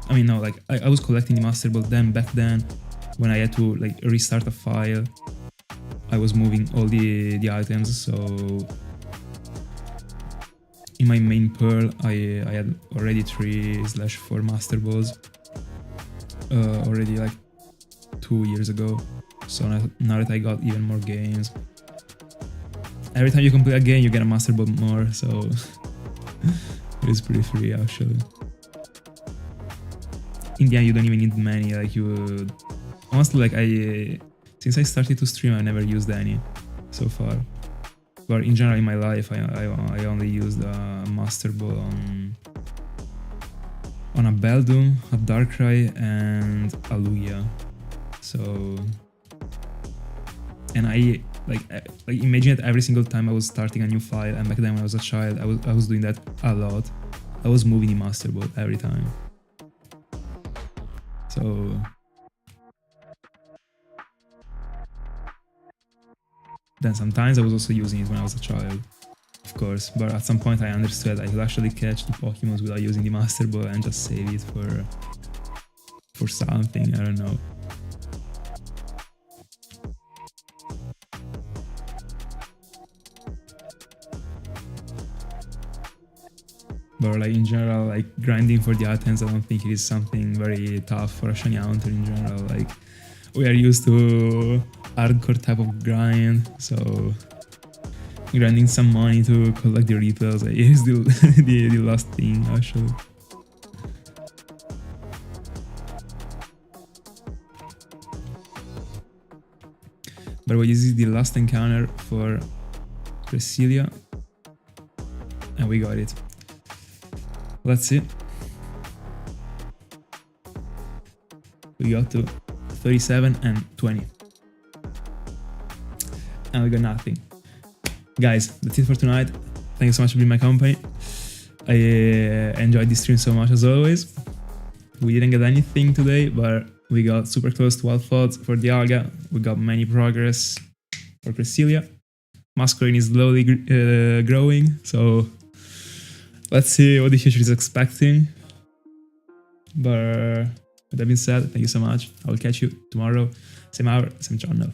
I mean, no, like I was collecting the master ball. Then back then, when I had to like restart a file, I was moving all the items. So in my main pearl, I had already 3/4 master balls already like 2 years ago. So now that I got even more games, every time you complete a game, you get a master ball more. So it is pretty free actually. In the end, you don't even need many. Like you, honestly, like since I started to stream, I never used any so far. But in general, in my life, I only used a master ball on a Beldum, a Darkrai, and a Lugia. So, and I like imagine that every single time I was starting a new file, and back then when I was a child, I was doing that a lot. I was moving the master ball every time. So then sometimes I was also using it when I was a child, of course, but at some point I understood I could actually catch the Pokémon without using the master ball and just save it for something, I don't know. But like in general, like grinding for the items, I don't think it is something very tough for a shiny hunter in general. Like we are used to hardcore type of grind, so grinding some money to collect the repels is the last thing actually. By the way, this is the last encounter for Cresselia, and we got it. Let's see. We got to 37 and 20. And we got nothing. Guys, that's it for tonight. Thank you so much for being my company. I enjoyed this stream so much as always. We didn't get anything today, but we got super close to Alphot for Dialga. We got many progress for Cresselia. Masquerain is slowly growing, so let's see what the future is expecting. But with that being said, thank you so much. I will catch you tomorrow, same hour, same channel.